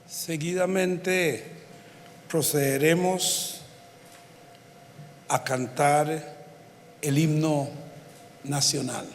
Seguidamente procederemos a cantar el himno nacional.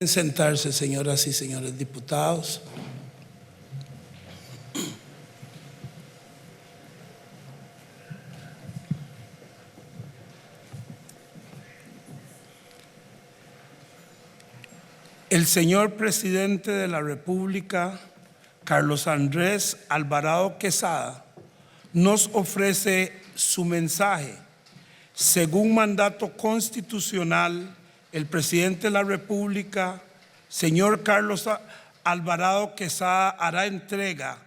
Sentarse, señoras y señores diputados. El señor presidente de la República, Carlos Andrés Alvarado Quesada, nos ofrece su mensaje. Según mandato constitucional, el presidente de la República, señor Carlos Alvarado Quesada, hará entrega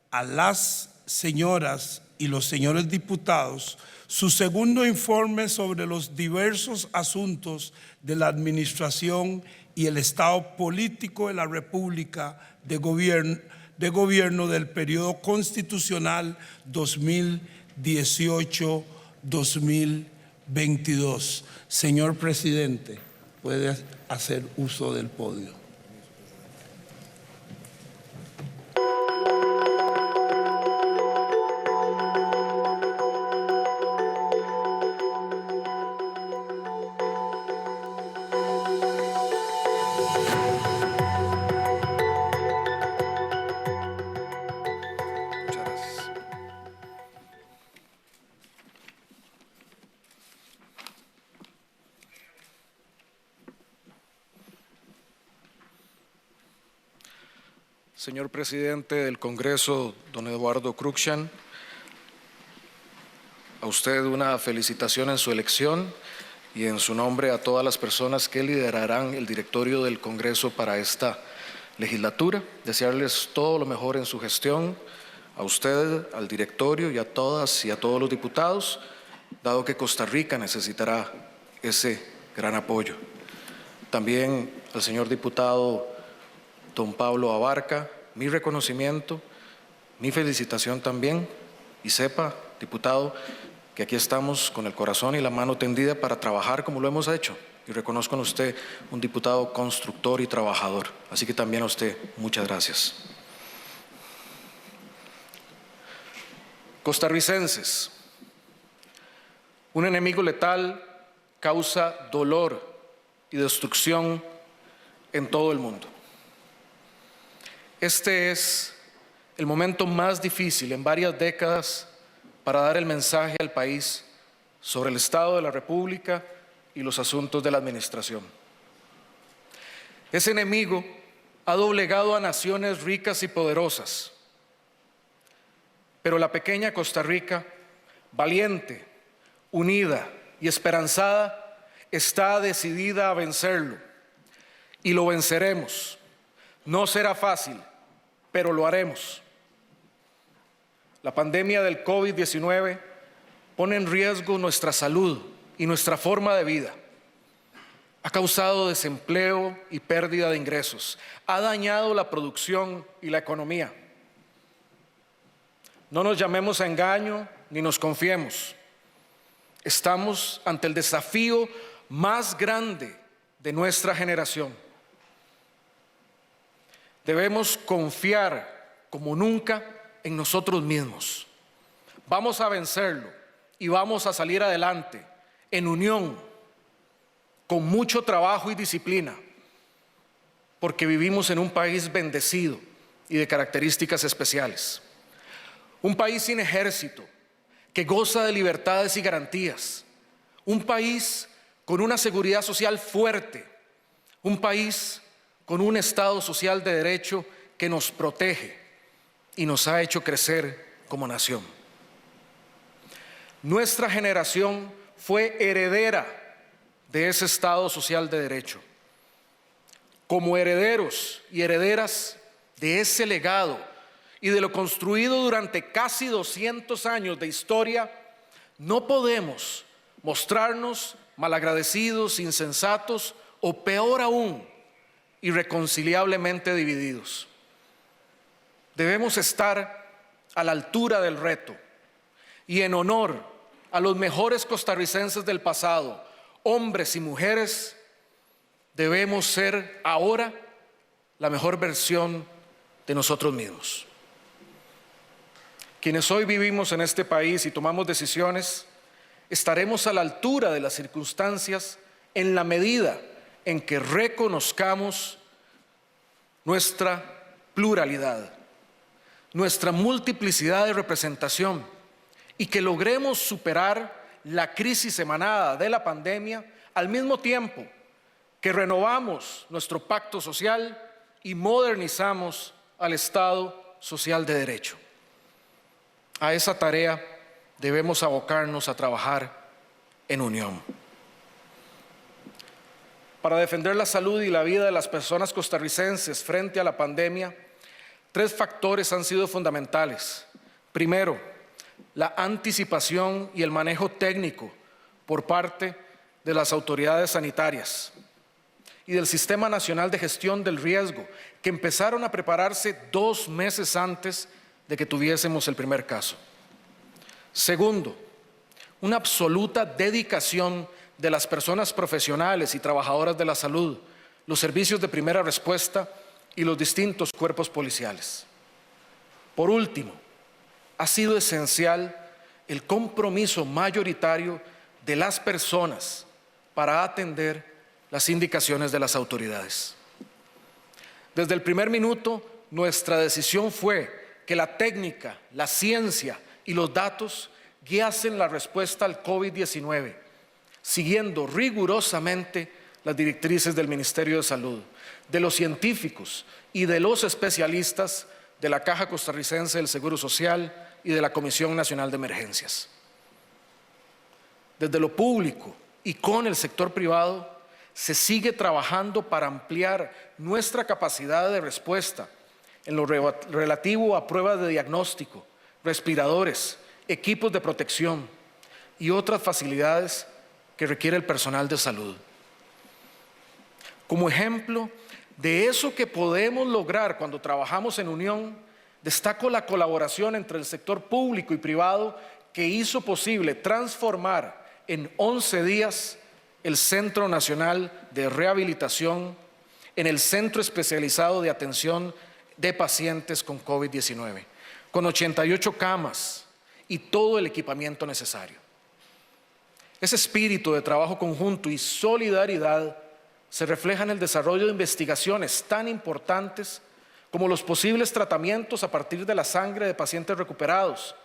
a las señoras y los señores diputados su segundo informe sobre los diversos asuntos de la administración y el estado político de la República de gobierno del periodo constitucional 2018-2022. Señor presidente, puede hacer uso del podio. Señor presidente del Congreso, don Eduardo Cruikshank, a usted una felicitación en su elección y en su nombre a todas las personas que liderarán el directorio del Congreso para esta legislatura. Desearles todo lo mejor en su gestión, a usted, al directorio y a todas y a todos los diputados, dado que Costa Rica necesitará ese gran apoyo. También al señor diputado don Pablo Abarca, mi reconocimiento, mi felicitación también, y sepa, diputado, que aquí estamos con el corazón y la mano tendida para trabajar como lo hemos hecho, y reconozco en usted un diputado constructor y trabajador, así que también a usted muchas gracias. Costarricenses, un enemigo letal causa dolor y destrucción en todo el mundo. Este es el momento más difícil en varias décadas para dar el mensaje al país sobre el estado de la República y los asuntos de la administración. Ese enemigo ha doblegado a naciones ricas y poderosas, pero la pequeña Costa Rica, valiente, unida y esperanzada, está decidida a vencerlo, y lo venceremos, No será fácil, pero lo haremos. La pandemia del COVID-19 pone en riesgo nuestra salud y nuestra forma de vida. Ha causado desempleo y pérdida de ingresos. Ha dañado la producción y la economía. No nos llamemos a engaño ni nos confiemos. Estamos ante el desafío más grande de nuestra generación. Debemos confiar como nunca en nosotros mismos. Vamos a vencerlo y vamos a salir adelante en unión, con mucho trabajo y disciplina, porque vivimos en un país bendecido y de características especiales. Un país sin ejército, que goza de libertades y garantías. Un país con una seguridad social fuerte. Un país con un Estado social de derecho que nos protege y nos ha hecho crecer como nación. Nuestra generación fue heredera de ese Estado social de derecho. Como herederos y herederas de ese legado y de lo construido durante casi 200 años de historia, no podemos mostrarnos malagradecidos, insensatos o peor aún, irreconciliablemente divididos. Debemos estar a la altura del reto y en honor a los mejores costarricenses del pasado, hombres y mujeres, debemos ser ahora la mejor versión de nosotros mismos. Quienes hoy vivimos en este país y tomamos decisiones, estaremos a la altura de las circunstancias en la medida en que reconozcamos nuestra pluralidad, nuestra multiplicidad de representación y que logremos superar la crisis emanada de la pandemia al mismo tiempo que renovamos nuestro pacto social y modernizamos al Estado social de derecho. A esa tarea debemos abocarnos a trabajar en unión. Para defender la salud y la vida de las personas costarricenses frente a la pandemia, 3 factores han sido fundamentales. Primero, la anticipación y el manejo técnico por parte de las autoridades sanitarias y del Sistema Nacional de Gestión del Riesgo, que empezaron a prepararse 2 meses antes de que tuviésemos el primer caso. Segundo, una absoluta dedicación de las personas profesionales y trabajadoras de la salud, los servicios de primera respuesta y los distintos cuerpos policiales. Por último, ha sido esencial el compromiso mayoritario de las personas para atender las indicaciones de las autoridades. Desde el primer minuto, nuestra decisión fue que la técnica, la ciencia y los datos guiasen la respuesta al COVID-19, siguiendo rigurosamente las directrices del Ministerio de Salud, de los científicos y de los especialistas de la Caja Costarricense del Seguro Social y de la Comisión Nacional de Emergencias. Desde lo público y con el sector privado se sigue trabajando para ampliar nuestra capacidad de respuesta en lo relativo a pruebas de diagnóstico, respiradores, equipos de protección y otras facilidades que requiere el personal de salud. Como ejemplo de eso que podemos lograr cuando trabajamos en unión, destaco la colaboración entre el sector público y privado que hizo posible transformar en 11 días el Centro Nacional de Rehabilitación en el Centro Especializado de Atención de Pacientes con COVID-19, con 88 camas y todo el equipamiento necesario. Ese espíritu de trabajo conjunto y solidaridad se refleja en el desarrollo de investigaciones tan importantes como los posibles tratamientos a partir de la sangre de pacientes recuperados,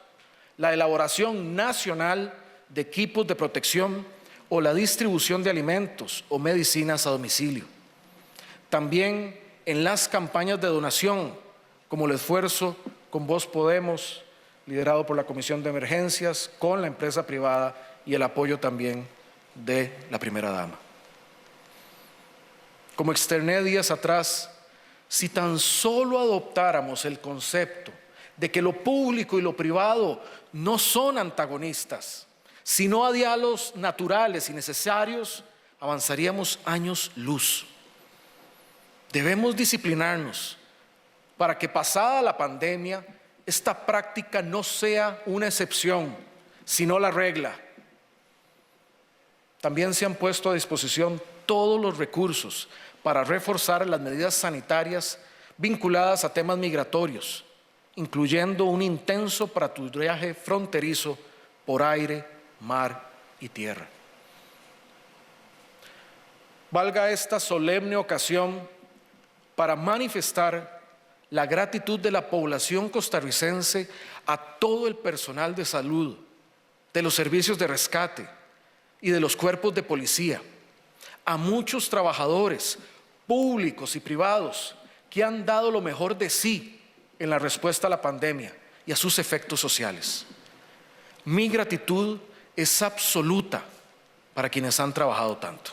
la elaboración nacional de equipos de protección o la distribución de alimentos o medicinas a domicilio. También en las campañas de donación, como el esfuerzo Con Vos Podemos, liderado por la Comisión de Emergencias, con la empresa privada y el apoyo también de la primera dama. Como externé días atrás, Si tan solo adoptáramos el concepto de que lo público y lo privado no son antagonistas, sino a diálogos naturales y necesarios, avanzaríamos años luz. Debemos disciplinarnos para que, pasada la pandemia, esta práctica no sea una excepción, sino la regla. También se han puesto a disposición todos los recursos para reforzar las medidas sanitarias vinculadas a temas migratorios, incluyendo un intenso patrullaje fronterizo por aire, mar y tierra. Valga esta solemne ocasión para manifestar la gratitud de la población costarricense a todo el personal de salud, de los servicios de rescate y de los cuerpos de policía, a muchos trabajadores públicos y privados que han dado lo mejor de sí en la respuesta a la pandemia y a sus efectos sociales. Mi gratitud es absoluta para quienes han trabajado tanto.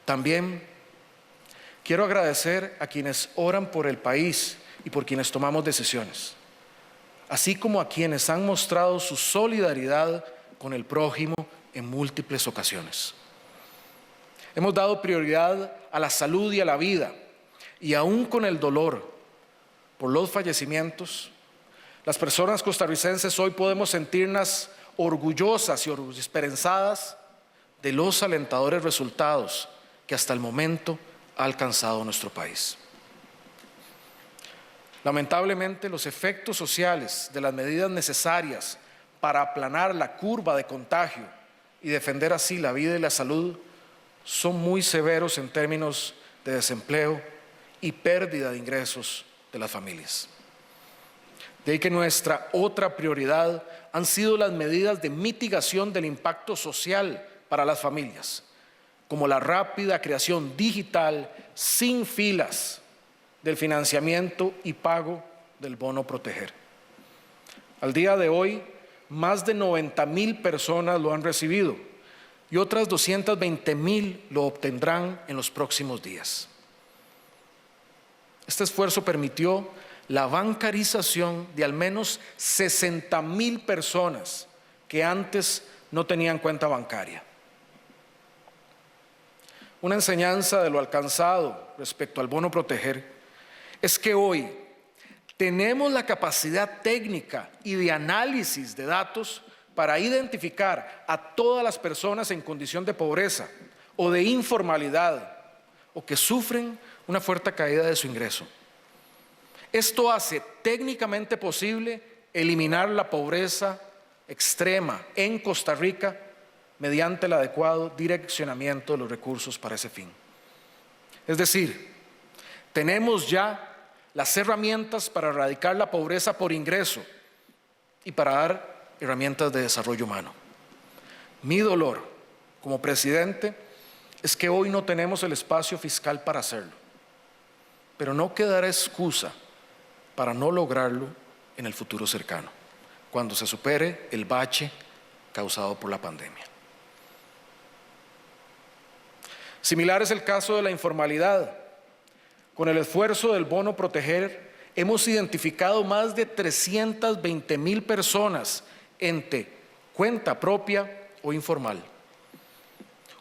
También quiero agradecer a quienes oran por el país y por quienes tomamos decisiones, así como a quienes han mostrado su solidaridad con el prójimo en múltiples ocasiones. Hemos dado prioridad a la salud y a la vida, y aún con el dolor por los fallecimientos, las personas costarricenses hoy podemos sentirnos orgullosas y esperanzadas de los alentadores resultados que hasta el momento ha alcanzado nuestro país. Lamentablemente, los efectos sociales de las medidas necesarias para aplanar la curva de contagio y defender así la vida y la salud son muy severos en términos de desempleo y pérdida de ingresos de las familias. De ahí que nuestra otra prioridad han sido las medidas de mitigación del impacto social para las familias, como la rápida creación digital sin filas del financiamiento y pago del bono proteger. Al día de hoy, más de 90,000 personas lo han recibido y otras 220,000 lo obtendrán en los próximos días. Este esfuerzo permitió la bancarización de al menos 60,000 personas que antes no tenían cuenta bancaria. Una enseñanza de lo alcanzado respecto al bono proteger es que hoy tenemos la capacidad técnica y de análisis de datos para identificar a todas las personas en condición de pobreza o de informalidad o que sufren una fuerte caída de su ingreso. Esto hace técnicamente posible eliminar la pobreza extrema en Costa Rica mediante el adecuado direccionamiento de los recursos para ese fin. Es decir, tenemos ya las herramientas para erradicar la pobreza por ingreso y para dar herramientas de desarrollo humano. Mi dolor como presidente es que hoy no tenemos el espacio fiscal para hacerlo, pero no quedará excusa para no lograrlo en el futuro cercano, cuando se supere el bache causado por la pandemia. Similar es el caso de la informalidad. Con el esfuerzo del bono proteger, hemos identificado más de 320,000 personas entre cuenta propia o informal.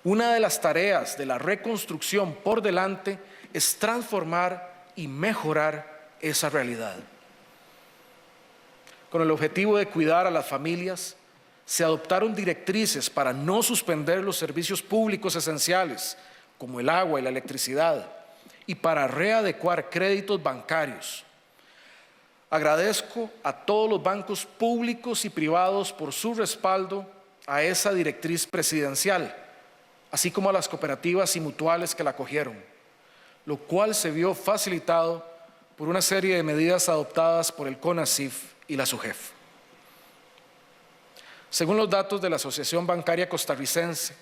Una de las tareas de la reconstrucción por delante es transformar y mejorar esa realidad. Con el objetivo de cuidar a las familias, se adoptaron directrices para no suspender los servicios públicos esenciales, como el agua y la electricidad, y para readecuar créditos bancarios. Agradezco a todos los bancos públicos y privados por su respaldo a esa directriz presidencial, así como a las cooperativas y mutuales que la acogieron, lo cual se vio facilitado por una serie de medidas adoptadas por el CONACYF y la SUGEF. Según los datos de la Asociación Bancaria Costarricense,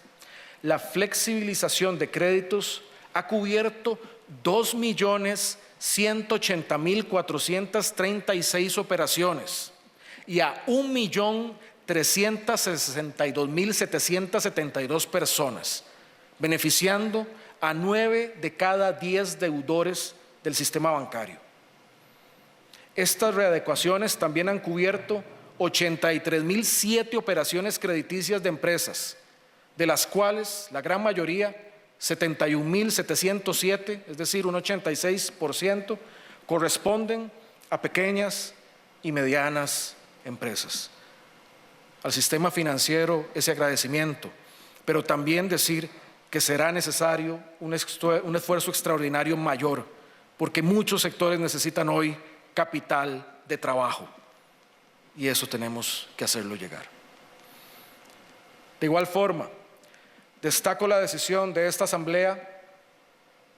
la flexibilización de créditos ha cubierto 2,180,436 operaciones y a 1,362,772 personas, beneficiando a 9 de cada 10 deudores del sistema bancario. Estas readecuaciones también han cubierto 83.007 operaciones crediticias de empresas, de las cuales la gran mayoría, 71.707, es decir, un 86%, corresponden a pequeñas y medianas empresas. Al sistema financiero ese agradecimiento, pero también decir que será necesario un esfuerzo extraordinario mayor, porque muchos sectores necesitan hoy capital de trabajo y eso tenemos que hacerlo llegar. De igual forma, destaco la decisión de esta Asamblea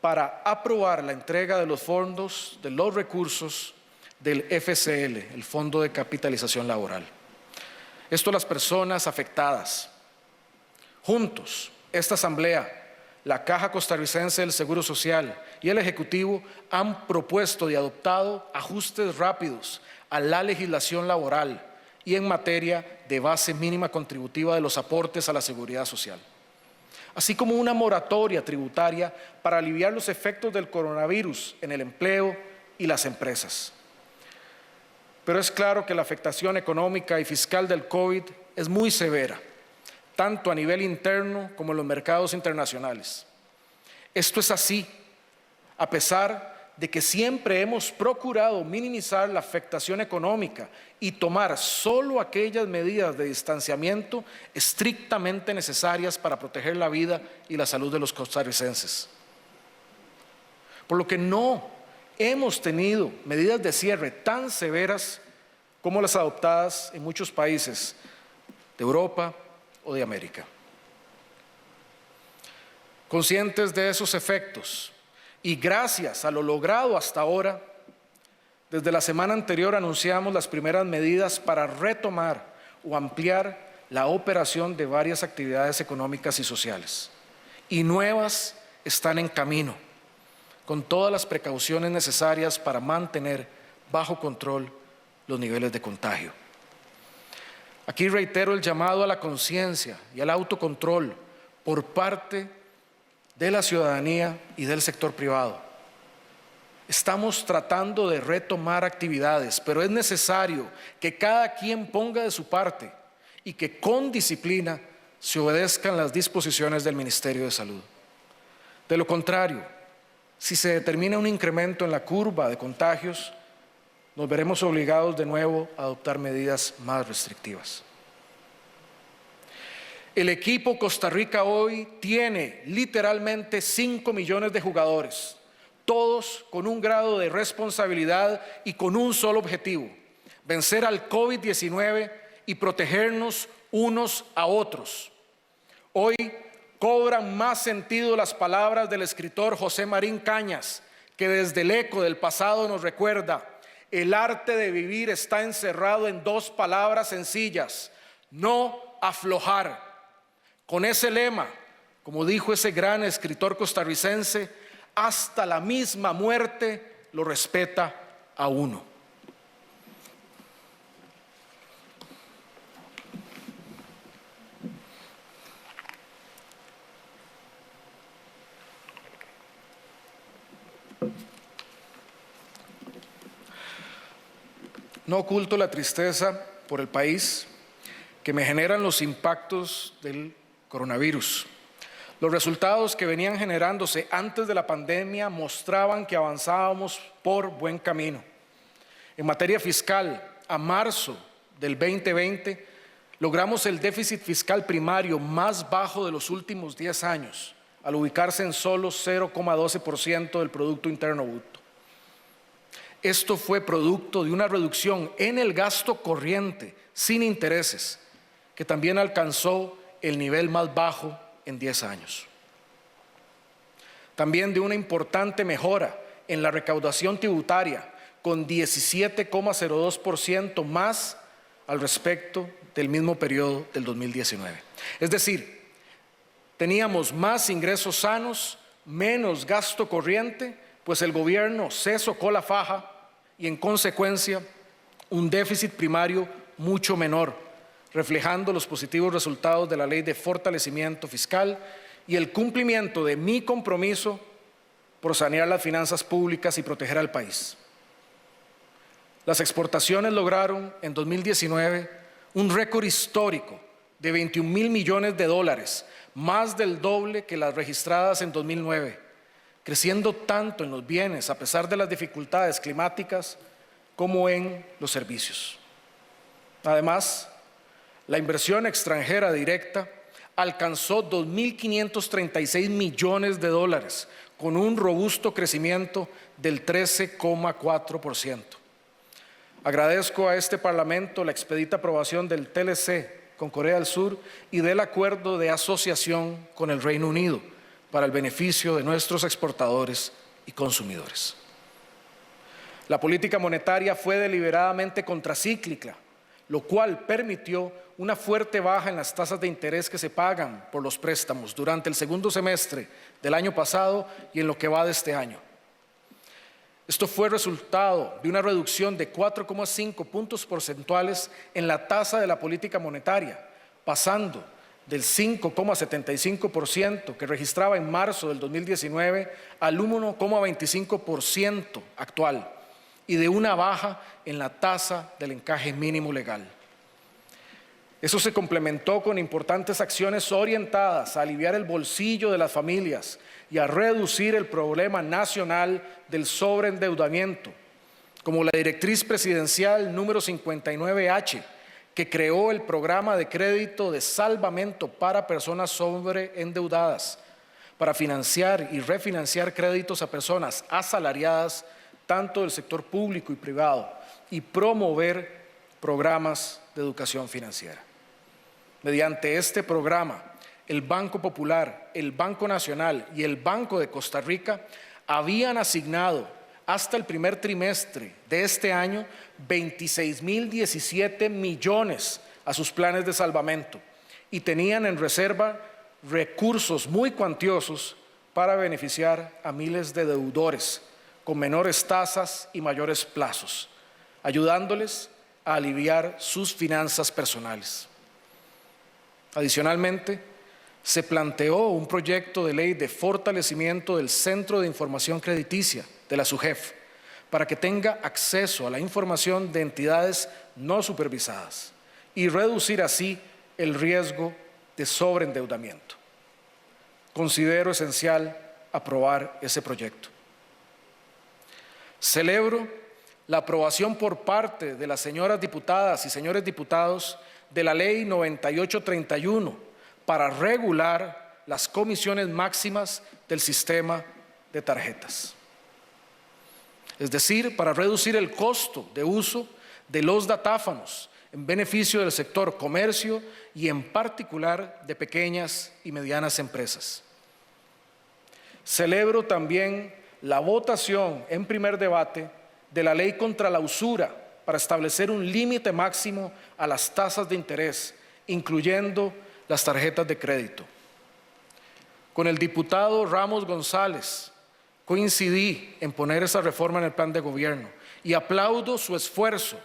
para aprobar la entrega de los fondos, de los recursos del FCL, el Fondo de Capitalización Laboral. Esto a las personas afectadas. Juntos, esta Asamblea, la Caja Costarricense del Seguro Social y el Ejecutivo han propuesto y adoptado ajustes rápidos a la legislación laboral y en materia de base mínima contributiva de los aportes a la seguridad social, así como una moratoria tributaria para aliviar los efectos del coronavirus en el empleo y las empresas. Pero es claro que la afectación económica y fiscal del COVID es muy severa, tanto a nivel interno como en los mercados internacionales. Esto es así, a pesar de que siempre hemos procurado minimizar la afectación económica y tomar solo aquellas medidas de distanciamiento estrictamente necesarias para proteger la vida y la salud de los costarricenses. Por lo que no hemos tenido medidas de cierre tan severas como las adoptadas en muchos países de Europa o de América. Conscientes de esos efectos y gracias a lo logrado hasta ahora, desde la semana anterior anunciamos las primeras medidas para retomar o ampliar la operación de varias actividades económicas y sociales. Y nuevas están en camino, con todas las precauciones necesarias para mantener bajo control los niveles de contagio. Aquí reitero el llamado a la conciencia y al autocontrol por parte de la ciudadanía y del sector privado. Estamos tratando de retomar actividades, pero es necesario que cada quien ponga de su parte y que con disciplina se obedezcan las disposiciones del Ministerio de Salud. De lo contrario, si se determina un incremento en la curva de contagios, nos veremos obligados de nuevo a adoptar medidas más restrictivas. El equipo Costa Rica hoy tiene literalmente 5 millones de jugadores, todos con un grado de responsabilidad y con un solo objetivo: vencer al COVID-19 y protegernos unos a otros. Hoy cobran más sentido las palabras del escritor José Marín Cañas, que desde el eco del pasado nos recuerda: el arte de vivir está encerrado en 2 palabras sencillas: no aflojar. Con ese lema, como dijo ese gran escritor costarricense, hasta la misma muerte lo respeta a uno. No oculto la tristeza por el país que me generan los impactos del coronavirus. Los resultados que venían generándose antes de la pandemia mostraban que avanzábamos por buen camino. En materia fiscal, a marzo del 2020, logramos el déficit fiscal primario más bajo de los últimos 10 años, al ubicarse en solo 0,12% del Producto Interno Bruto. Esto fue producto de una reducción en el gasto corriente sin intereses, que también alcanzó el nivel más bajo en 10 años. También de una importante mejora en la recaudación tributaria, con 17,02% más al respecto del mismo periodo del 2019. Es decir, teníamos más ingresos sanos, menos gasto corriente, pues el gobierno se socó la faja y en consecuencia un déficit primario mucho menor, reflejando los positivos resultados de la Ley de Fortalecimiento Fiscal y el cumplimiento de mi compromiso por sanear las finanzas públicas y proteger al país. Las exportaciones lograron en 2019 un récord histórico de 21.000 millones de dólares, más del doble que las registradas en 2009, creciendo tanto en los bienes a pesar de las dificultades climáticas como en los servicios. Además, la inversión extranjera directa alcanzó 2.536 millones de dólares, con un robusto crecimiento del 13,4%. Agradezco a este Parlamento la expedita aprobación del TLC con Corea del Sur y del acuerdo de asociación con el Reino Unido para el beneficio de nuestros exportadores y consumidores. La política monetaria fue deliberadamente contracíclica, lo cual permitió una fuerte baja en las tasas de interés que se pagan por los préstamos durante el segundo semestre del año pasado y en lo que va de este año. Esto fue resultado de una reducción de 4,5 puntos porcentuales en la tasa de la política monetaria, pasando del 5,75% que registraba en marzo del 2019 al 1,25% actual, y de una baja en la tasa del encaje mínimo legal. Eso se complementó con importantes acciones orientadas a aliviar el bolsillo de las familias y a reducir el problema nacional del sobreendeudamiento, como la directriz presidencial número 59H, que creó el programa de crédito de salvamento para personas sobreendeudadas, para financiar y refinanciar créditos a personas asalariadas, tanto del sector público y privado, y promover programas de educación financiera. Mediante este programa, el Banco Popular, el Banco Nacional y el Banco de Costa Rica habían asignado hasta el primer trimestre de este año 26.017 millones a sus planes de salvamento y tenían en reserva recursos muy cuantiosos para beneficiar a miles de deudores con menores tasas y mayores plazos, ayudándoles a aliviar sus finanzas personales. Adicionalmente, se planteó un proyecto de ley de fortalecimiento del Centro de Información Crediticia de la SUGEF para que tenga acceso a la información de entidades no supervisadas y reducir así el riesgo de sobreendeudamiento. Considero esencial aprobar ese proyecto. Celebro la aprobación por parte de las señoras diputadas y señores diputados de la Ley 9831 para regular las comisiones máximas del sistema de tarjetas. Es decir, para reducir el costo de uso de los datáfonos en beneficio del sector comercio y en particular de pequeñas y medianas empresas. Celebro también la votación en primer debate de la ley contra la usura para establecer un límite máximo a las tasas de interés, incluyendo las tarjetas de crédito. Con el diputado Ramos González coincidí en poner esa reforma en el plan de gobierno y aplaudo su esfuerzo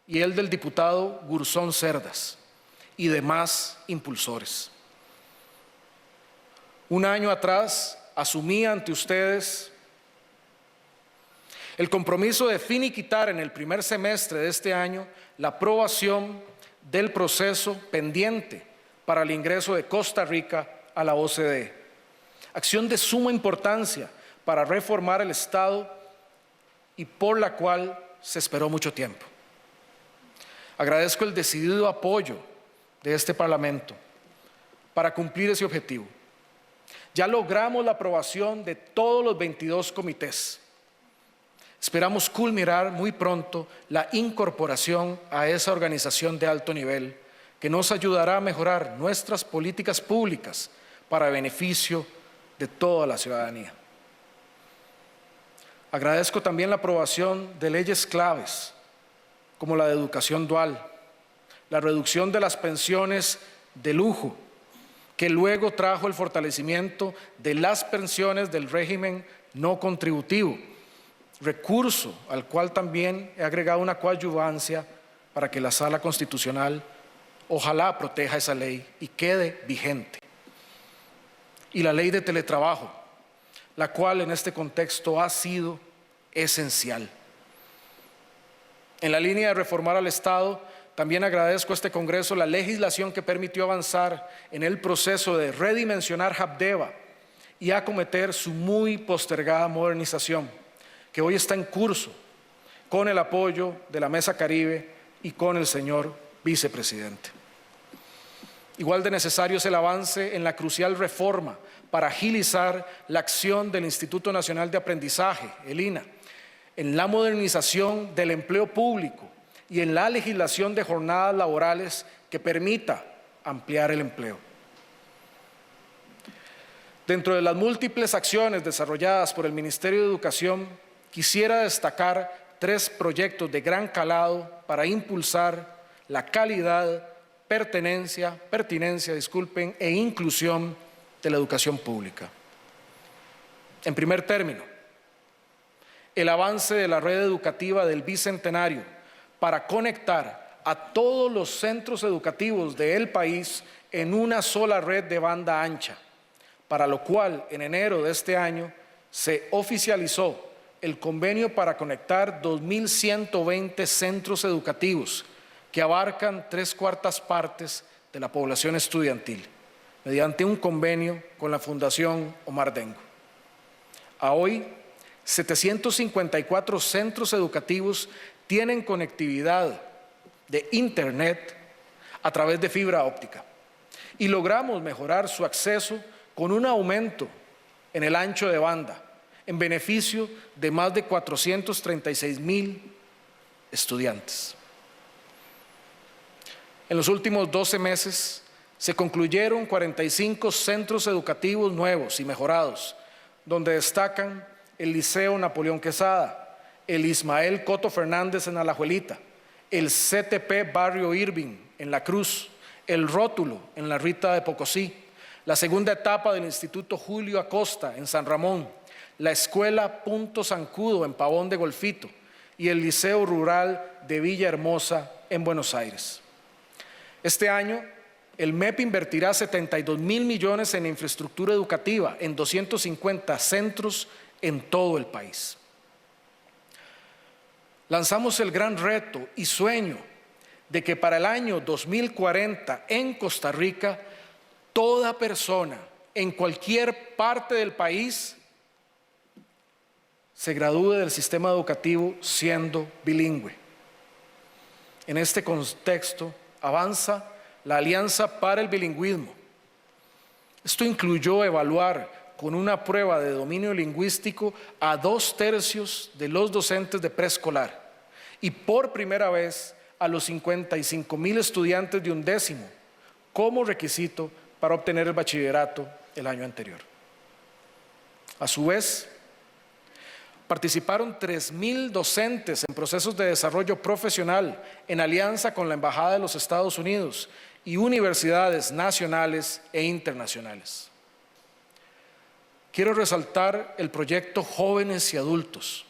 y el del diputado Gurzón Cerdas y demás impulsores. Un año atrás asumí ante ustedes el compromiso de finiquitar en el primer semestre de este año la aprobación del proceso pendiente para el ingreso de Costa Rica a la OCDE, acción de suma importancia para reformar el Estado y por la cual se esperó mucho tiempo. Agradezco el decidido apoyo de este Parlamento para cumplir ese objetivo. Ya logramos la aprobación de todos los 22 comités. Esperamos culminar muy pronto la incorporación a esa organización de alto nivel que nos ayudará a mejorar nuestras políticas públicas para beneficio de toda la ciudadanía. Agradezco también la aprobación de leyes claves como la de educación dual, la reducción de las pensiones de lujo, que luego trajo el fortalecimiento de las pensiones del régimen no contributivo, recurso al cual también he agregado una coadyuvancia para que la Sala Constitucional ojalá proteja esa ley y quede vigente. y la ley de teletrabajo, la cual en este contexto ha sido esencial. En la línea de reformar al Estado, también agradezco a este Congreso la legislación que permitió avanzar en el proceso de redimensionar Habdeba y acometer su muy postergada modernización, que hoy está en curso con el apoyo de la Mesa Caribe y con el señor vicepresidente. Igual de necesario es el avance en la crucial reforma para agilizar la acción del Instituto Nacional de Aprendizaje, el INA, en la modernización del empleo público y en la legislación de jornadas laborales que permita ampliar el empleo. Dentro de las múltiples acciones desarrolladas por el Ministerio de Educación, quisiera destacar 3 proyectos de gran calado para impulsar la calidad, pertinencia e inclusión de la educación pública. En primer término, el avance de la red educativa del Bicentenario para conectar a todos los centros educativos del país en una sola red de banda ancha, para lo cual en enero de este año se oficializó el convenio para conectar 2.120 centros educativos que abarcan 3/4 partes de la población estudiantil, mediante un convenio con la Fundación Omar Dengo. A hoy, 754 centros educativos tienen conectividad de Internet a través de fibra óptica y logramos mejorar su acceso con un aumento en el ancho de banda, en beneficio de más de 436,000 estudiantes. En los últimos 12 meses se concluyeron 45 centros educativos nuevos y mejorados, donde destacan el Liceo Napoleón Quesada, el Ismael Coto Fernández en Alajuelita, el CTP Barrio Irving en La Cruz, el Rótulo en La Rita de Pocosí, la segunda etapa del Instituto Julio Acosta en San Ramón, la Escuela Punto Zancudo en Pavón de Golfito y el Liceo Rural de Villahermosa en Buenos Aires. Este año, el MEP invertirá 72,000 millones en infraestructura educativa en 250 centros en todo el país. Lanzamos el gran reto y sueño de que para el año 2040 en Costa Rica, toda persona en cualquier parte del país se gradúe del sistema educativo siendo bilingüe. En este contexto avanza la Alianza para el Bilingüismo. Esto incluyó evaluar con una prueba de dominio lingüístico a 2/3 de los docentes de preescolar y por primera vez a los 55,000 estudiantes de 11º como requisito para obtener el bachillerato el año anterior. A su vez, participaron 3,000 docentes en procesos de desarrollo profesional en alianza con la Embajada de los Estados Unidos y universidades nacionales e internacionales. Quiero resaltar el proyecto Jóvenes y Adultos,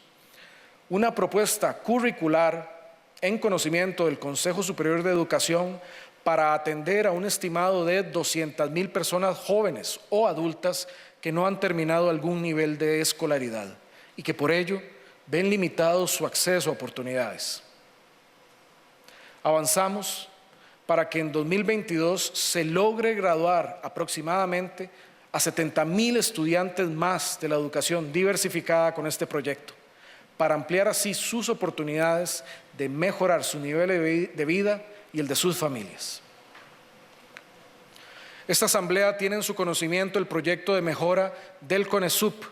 una propuesta curricular en conocimiento del Consejo Superior de Educación para atender a un estimado de 200,000 personas jóvenes o adultas que no han terminado algún nivel de escolaridad y que por ello ven limitado su acceso a oportunidades. Avanzamos para que en 2022 se logre graduar aproximadamente a 70,000 estudiantes más de la educación diversificada con este proyecto, para ampliar así sus oportunidades de mejorar su nivel de vida y el de sus familias. Esta asamblea tiene en su conocimiento el proyecto de mejora del CONESUP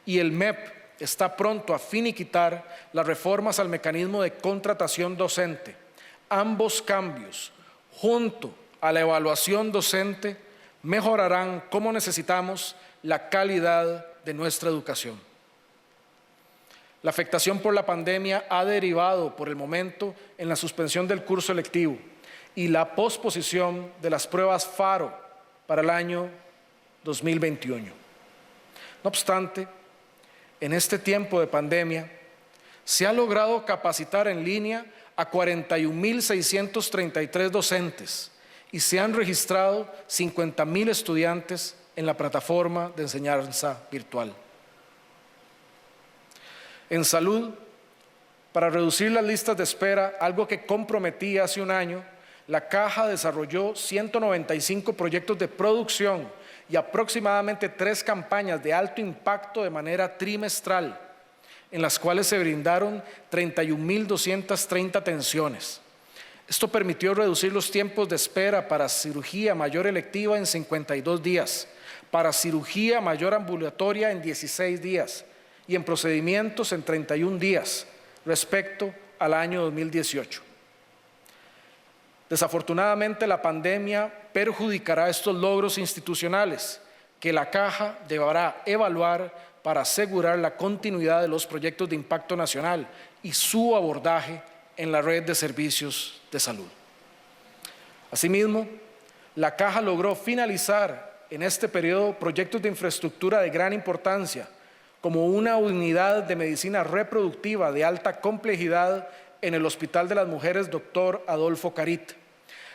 y el MEP está pronto a finiquitar las reformas al mecanismo de contratación docente. Ambos cambios, junto a la evaluación docente, mejorarán como necesitamos la calidad de nuestra educación. La afectación por la pandemia ha derivado por el momento en la suspensión del curso lectivo y la posposición de las pruebas FARO para el año 2021. No obstante, en este tiempo de pandemia se ha logrado capacitar en línea a 41,633 docentes y se han registrado 50,000 estudiantes en la plataforma de enseñanza virtual. En salud, para reducir las listas de espera, algo que comprometí hace un año, la Caja desarrolló 195 proyectos de producción y aproximadamente 3 campañas de alto impacto de manera trimestral, en las cuales se brindaron 31.230 atenciones. Esto permitió reducir los tiempos de espera para cirugía mayor electiva en 52 días, para cirugía mayor ambulatoria en 16 días y en procedimientos en 31 días respecto al año 2018. Desafortunadamente, la pandemia perjudicará estos logros institucionales que la Caja deberá evaluar para asegurar la continuidad de los proyectos de impacto nacional y su abordaje en la red de servicios de salud. Asimismo, la Caja logró finalizar en este periodo proyectos de infraestructura de gran importancia, como una unidad de medicina reproductiva de alta complejidad en el Hospital de las Mujeres Dr. Adolfo Carit,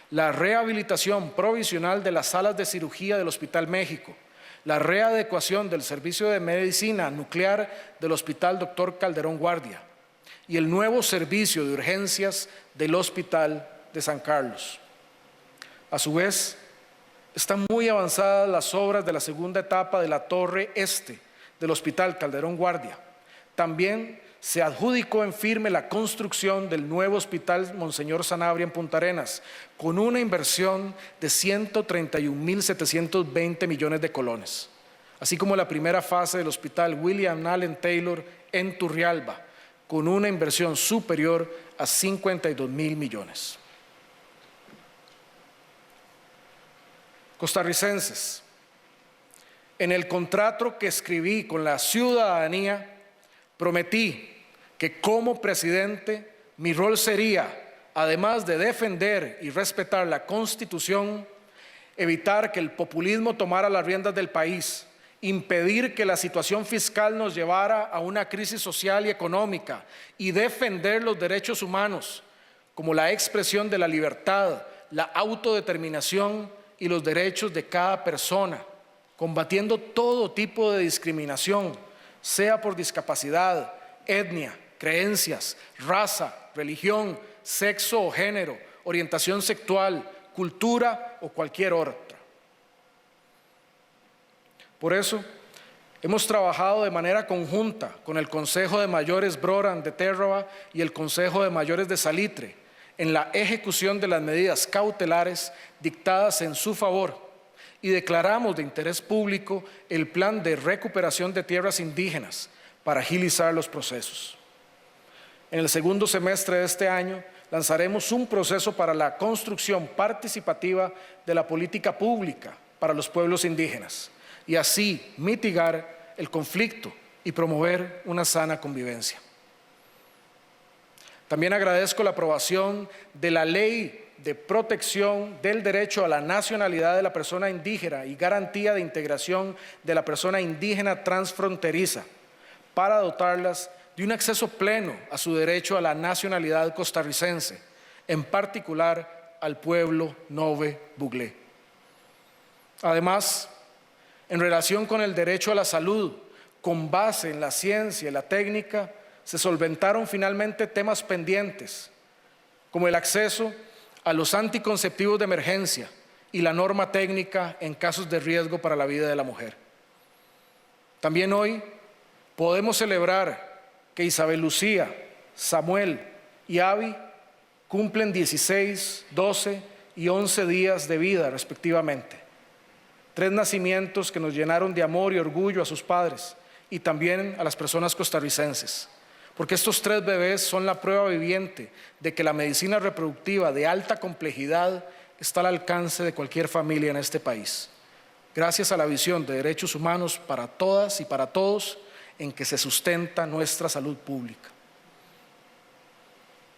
la rehabilitación provisional de las salas de cirugía del Hospital México, la readecuación del servicio de medicina nuclear del Hospital Dr. Calderón Guardia y el nuevo servicio de urgencias del Hospital de San Carlos. A su vez, están muy avanzadas las obras de la segunda etapa de la Torre Este del Hospital Calderón Guardia. También se adjudicó en firme la construcción del nuevo Hospital Monseñor Sanabria en Punta Arenas, con una inversión de 131.720 millones de colones, así como la primera fase del Hospital William Allen Taylor en Turrialba, con una inversión superior a 52.000 millones. Costarricenses, en el contrato que escribí con la ciudadanía, prometí que como presidente mi rol sería, además de defender y respetar la Constitución, evitar que el populismo tomara las riendas del país, impedir que la situación fiscal nos llevara a una crisis social y económica y defender los derechos humanos, como la expresión de la libertad, la autodeterminación y los derechos de cada persona, combatiendo todo tipo de discriminación, sea por discapacidad, etnia, creencias, raza, religión, sexo o género, orientación sexual, cultura o cualquier otra. Por eso, hemos trabajado de manera conjunta con el Consejo de Mayores Broran de Terraba y el Consejo de Mayores de Salitre en la ejecución de las medidas cautelares dictadas en su favor y declaramos de interés público el plan de recuperación de tierras indígenas para agilizar los procesos. En el segundo semestre de este año lanzaremos un proceso para la construcción participativa de la política pública para los pueblos indígenas y así mitigar el conflicto y promover una sana convivencia. También agradezco la aprobación de la Ley de Protección del Derecho a la Nacionalidad de la Persona Indígena y Garantía de Integración de la Persona Indígena Transfronteriza para dotarlas de un acceso pleno a su derecho a la nacionalidad costarricense, en particular al pueblo Nove Buglé. Además, en relación con el derecho a la salud, con base en la ciencia y la técnica, se solventaron finalmente temas pendientes, como el acceso a los anticonceptivos de emergencia y la norma técnica en casos de riesgo para la vida de la mujer. También hoy podemos celebrar que Isabel Lucía, Samuel y Abby cumplen 16, 12 y 11 días de vida respectivamente. 3 nacimientos que nos llenaron de amor y orgullo a sus padres y también a las personas costarricenses, porque estos 3 bebés son la prueba viviente de que la medicina reproductiva de alta complejidad está al alcance de cualquier familia en este país, gracias a la visión de derechos humanos para todas y para todos en que se sustenta nuestra salud pública.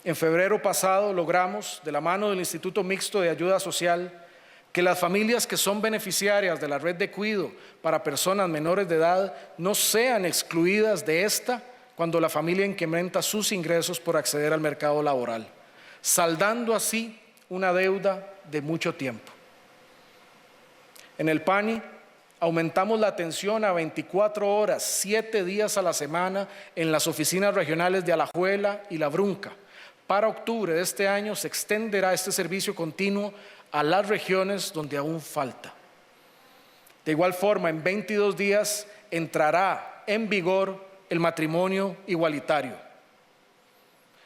En febrero pasado logramos, de la mano del Instituto Mixto de Ayuda Social, que las familias que son beneficiarias de la red de cuidado para personas menores de edad no sean excluidas de esta cuando la familia incrementa sus ingresos por acceder al mercado laboral, saldando así una deuda de mucho tiempo. En el PANI Aumentamos la atención a 24 horas, 7 días a la semana en las oficinas regionales de Alajuela y La Brunca. Para octubre de este año se extenderá este servicio continuo a las regiones donde aún falta. De igual forma, en 22 días entrará en vigor el matrimonio igualitario.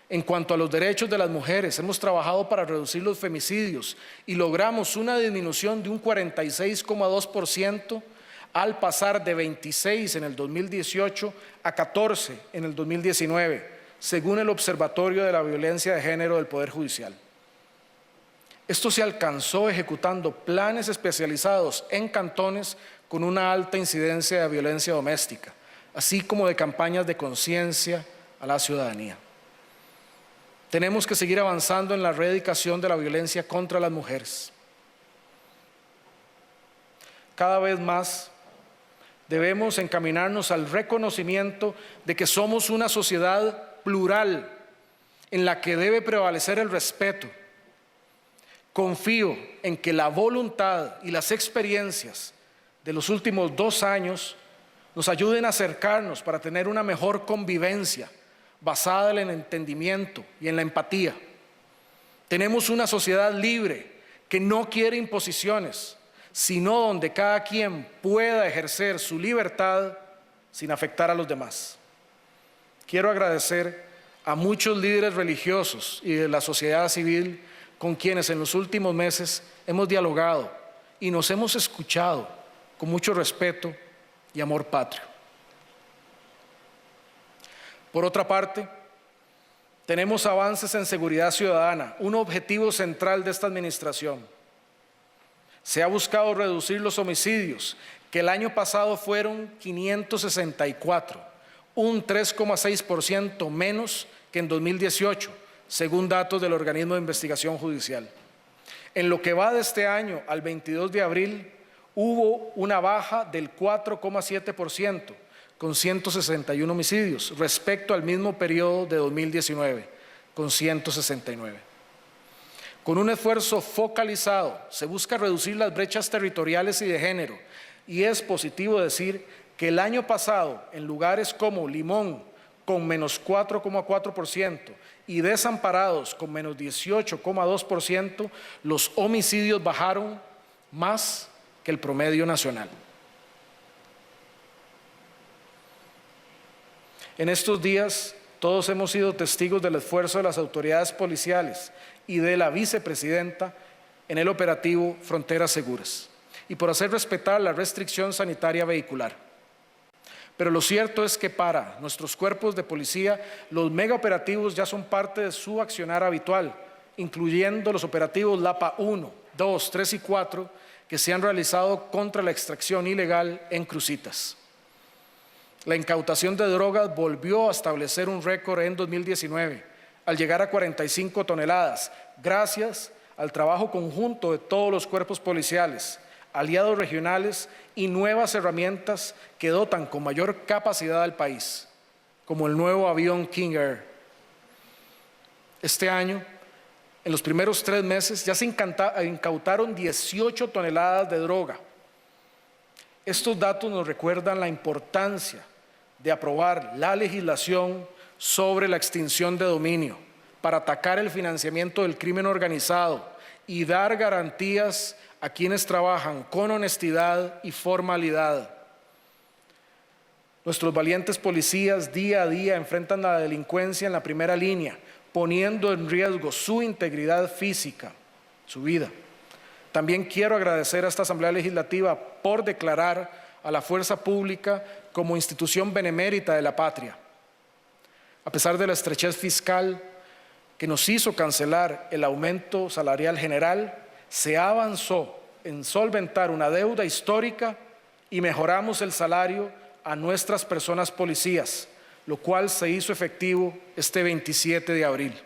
En cuanto a los derechos de las mujeres, hemos trabajado para reducir los femicidios y logramos una disminución de un 46,2% al pasar de 26 en el 2018 a 14 en el 2019, según el Observatorio de la Violencia de Género del Poder Judicial. Esto se alcanzó ejecutando planes especializados en cantones con una alta incidencia de violencia doméstica, así como de campañas de conciencia a la ciudadanía. Tenemos que seguir avanzando en la erradicación de la violencia contra las mujeres. Cada vez más debemos encaminarnos al reconocimiento de que somos una sociedad plural en la que debe prevalecer el respeto. Confío en que la voluntad y las experiencias de los últimos 2 años nos ayuden a acercarnos para tener una mejor convivencia basada en el entendimiento y en la empatía. Tenemos una sociedad libre que no quiere imposiciones, sino donde cada quien pueda ejercer su libertad sin afectar a los demás. Quiero agradecer a muchos líderes religiosos y de la sociedad civil con quienes en los últimos meses hemos dialogado y nos hemos escuchado con mucho respeto y amor patrio. Por otra parte, tenemos avances en seguridad ciudadana, un objetivo central de esta administración. Se ha buscado reducir los homicidios, que el año pasado fueron 564, un 3,6% menos que en 2018, según datos del organismo de investigación judicial. En lo que va de este año al 22 de abril, hubo una baja del 4,7%, con 161 homicidios, respecto al mismo periodo de 2019, con 169. Con un esfuerzo focalizado, se busca reducir las brechas territoriales y de género, y es positivo decir que el año pasado, en lugares como Limón, con menos 4,4%, y Desamparados, con menos 18,2%, los homicidios bajaron más que el promedio nacional. En estos días, todos hemos sido testigos del esfuerzo de las autoridades policiales y de la vicepresidenta en el operativo Fronteras Seguras y por hacer respetar la restricción sanitaria vehicular. Pero lo cierto es que para nuestros cuerpos de policía, los megaoperativos ya son parte de su accionar habitual, incluyendo los operativos Lapa 1, 2, 3 y 4, que se han realizado contra la extracción ilegal en Cruzitas. La incautación de drogas volvió a establecer un récord en 2019, al llegar a 45 toneladas, gracias al trabajo conjunto de todos los cuerpos policiales, aliados regionales y nuevas herramientas que dotan con mayor capacidad al país, como el nuevo avión King Air. Este año, en los primeros 3 meses, ya se incautaron 18 toneladas de droga. Estos datos nos recuerdan la importancia de aprobar la legislación sobre la extinción de dominio para atacar el financiamiento del crimen organizado y dar garantías a quienes trabajan con honestidad y formalidad. Nuestros valientes policías día a día enfrentan la delincuencia en la primera línea, poniendo en riesgo su integridad física, su vida. También quiero agradecer a esta Asamblea Legislativa por declarar a la fuerza pública como institución benemérita de la patria. A pesar de la estrechez fiscal que nos hizo cancelar el aumento salarial general, se avanzó en solventar una deuda histórica y mejoramos el salario a nuestras personas policías, lo cual se hizo efectivo este 27 de abril.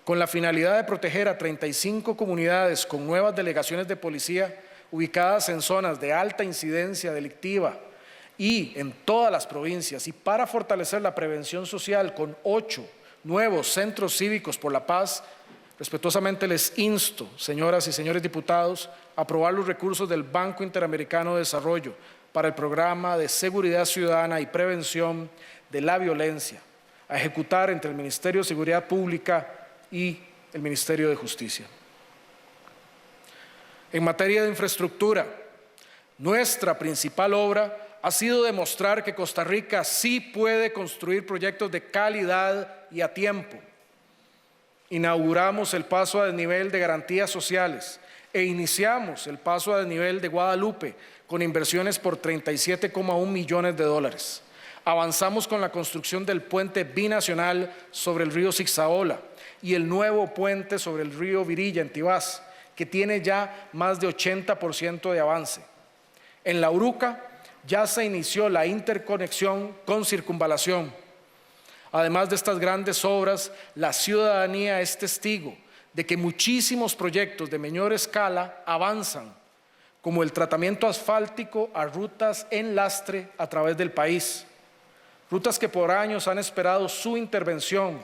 Con la finalidad de proteger a 35 comunidades con nuevas delegaciones de policía ubicadas en zonas de alta incidencia delictiva y en todas las provincias, y para fortalecer la prevención social con 8 nuevos centros cívicos por la paz, Respetuosamente les insto, señoras y señores diputados, a aprobar los recursos del Banco Interamericano de Desarrollo para el Programa de Seguridad Ciudadana y Prevención de la Violencia, a ejecutar entre el Ministerio de Seguridad Pública y el Ministerio de Justicia. En materia de infraestructura, nuestra principal obra ha sido demostrar que Costa Rica sí puede construir proyectos de calidad y a tiempo. Inauguramos el paso a desnivel de garantías sociales e iniciamos el paso a desnivel de Guadalupe con inversiones por 37,1 millones de dólares. Avanzamos con la construcción del puente binacional sobre el río Zixaola y el nuevo puente sobre el río Virilla en Tibás, que tiene ya más de 80% de avance. En La Uruca ya se inició la interconexión con circunvalación. Además de estas grandes obras, la ciudadanía es testigo de que muchísimos proyectos de menor escala avanzan, como el tratamiento asfáltico a rutas en lastre a través del país. Rutas que por años han esperado su intervención,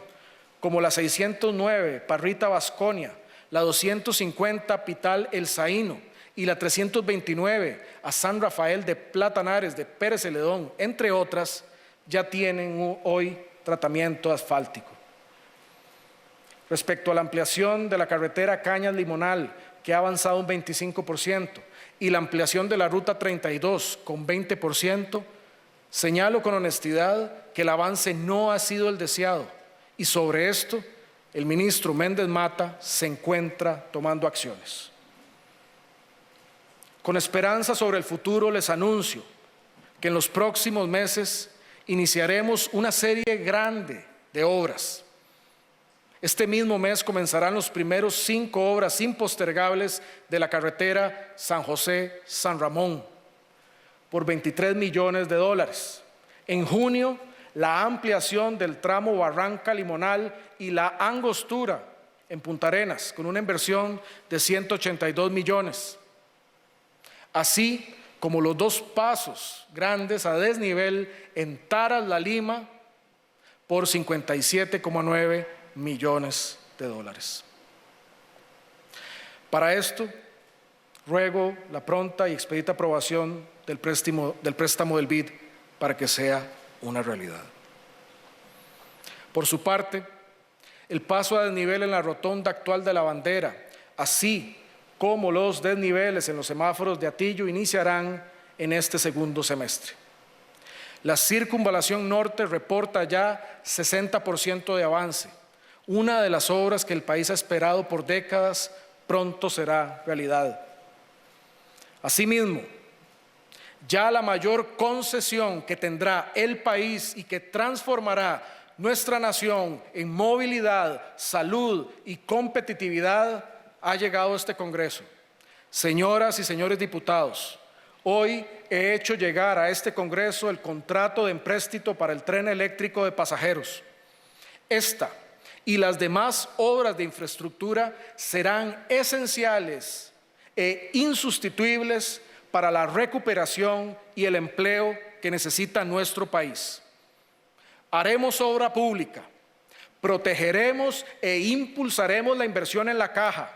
como la 609 Parrita-Vasconia, la 250 Pital-El Zaino y la 329 a San Rafael de Platanares de Pérez Celedón, entre otras, ya tienen hoy tratamiento asfáltico. Respecto a la ampliación de la carretera Cañas-Limonal, que ha avanzado un 25%, y la ampliación de la Ruta 32 con 20%, señalo con honestidad que el avance no ha sido el deseado, y sobre esto el ministro Méndez Mata se encuentra tomando acciones. Con esperanza sobre el futuro les anuncio que en los próximos meses iniciaremos una serie grande de obras. Este mismo mes comenzarán los primeros 5 obras impostergables de la carretera San José-San Ramón por 23 millones de dólares. En junio, la ampliación del tramo Barranca-Limonal y la angostura en Punta Arenas con una inversión de 182 millones. Así como los 2 pasos grandes a desnivel en Taras-La Lima por 57,9 millones de dólares. Para esto, ruego la pronta y expedita aprobación del préstamo del BID para que sea una realidad. Por su parte, el paso a desnivel en la rotonda actual de la Bandera, así como los desniveles en los semáforos de Atillo, iniciarán en este segundo semestre. La circunvalación norte reporta ya 60% de avance. Una de las obras que el país ha esperado por décadas pronto será realidad. Asimismo, ya la mayor concesión que tendrá el país y que transformará nuestra nación en movilidad, salud y competitividad ha llegado a este Congreso. Señoras y señores diputados, hoy he hecho llegar a este Congreso el contrato de empréstito para el tren eléctrico de pasajeros. Esta y las demás obras de infraestructura serán esenciales e insustituibles para la recuperación y el empleo que necesita nuestro país. Haremos obra pública, protegeremos e impulsaremos la inversión en la caja,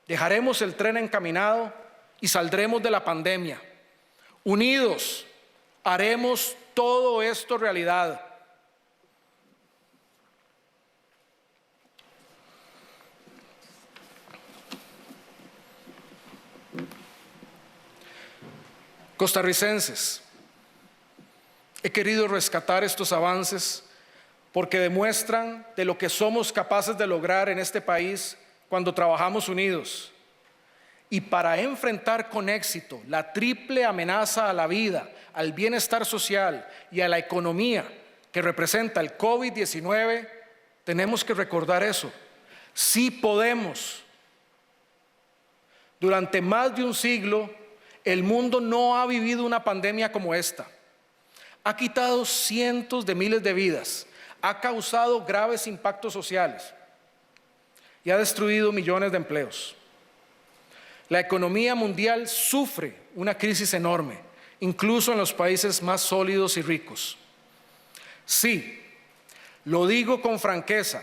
dejaremos el tren encaminado y saldremos de la pandemia. Unidos, haremos todo esto realidad. Costarricenses, he querido rescatar estos avances porque demuestran de lo que somos capaces de lograr en este país cuando trabajamos unidos. Y para enfrentar con éxito la triple amenaza a la vida, al bienestar social y a la economía que representa el COVID-19, tenemos que recordar eso. Sí podemos. Durante más de un siglo, el mundo no ha vivido una pandemia como esta. Ha quitado cientos de miles de vidas, ha causado graves impactos sociales y ha destruido millones de empleos. La economía mundial sufre una crisis enorme, incluso en los países más sólidos y ricos. Sí, lo digo con franqueza,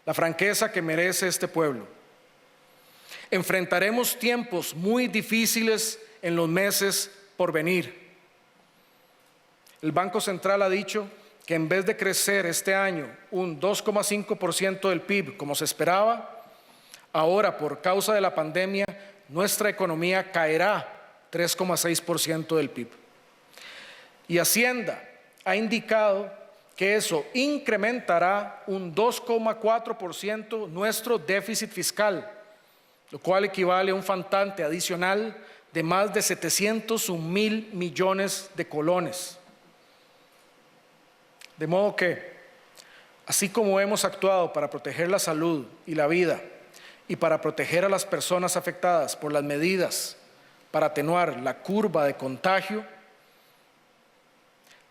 la franqueza que merece este pueblo. Enfrentaremos tiempos muy difíciles en los meses por venir. El Banco Central ha dicho que en vez de crecer este año un 2,5% del PIB como se esperaba, ahora por causa de la pandemia nuestra economía caerá 3,6% del PIB. Y Hacienda ha indicado que eso incrementará un 2,4% nuestro déficit fiscal, lo cual equivale a un faltante adicional de más de 701.000 millones de colones. De modo que, así como hemos actuado para proteger la salud y la vida y para proteger a las personas afectadas por las medidas para atenuar la curva de contagio,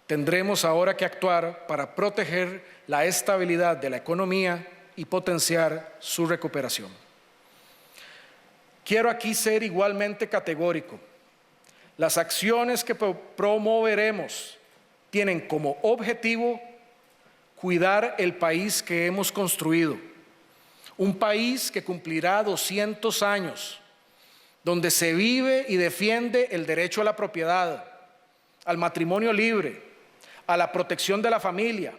tendremos ahora que actuar para proteger la estabilidad de la economía y potenciar su recuperación. Quiero aquí ser igualmente categórico. Las acciones que promoveremos tienen como objetivo cuidar el país que hemos construido, un país que cumplirá 200 años, donde se vive y defiende el derecho a la propiedad, al matrimonio libre, a la protección de la familia,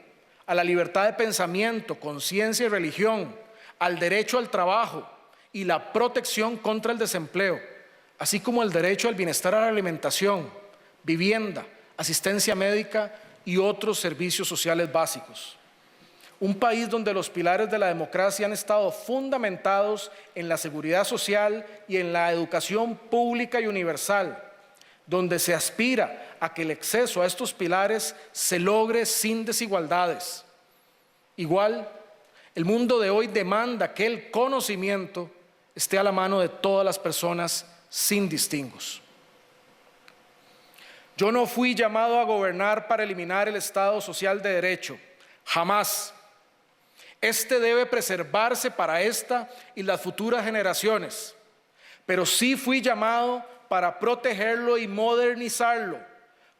a la libertad de pensamiento, conciencia y religión, al derecho al trabajo y la protección contra el desempleo, así como el derecho al bienestar, a la alimentación, vivienda, asistencia médica y otros servicios sociales básicos. Un país donde los pilares de la democracia han estado fundamentados en la seguridad social y en la educación pública y universal, donde se aspira a que el acceso a estos pilares se logre sin desigualdades. Igual, el mundo de hoy demanda que el conocimiento esté a la mano de todas las personas sin distingos. Yo no fui llamado a gobernar para eliminar el Estado social de derecho, jamás. Este debe preservarse para esta y las futuras generaciones, pero sí fui llamado para protegerlo y modernizarlo,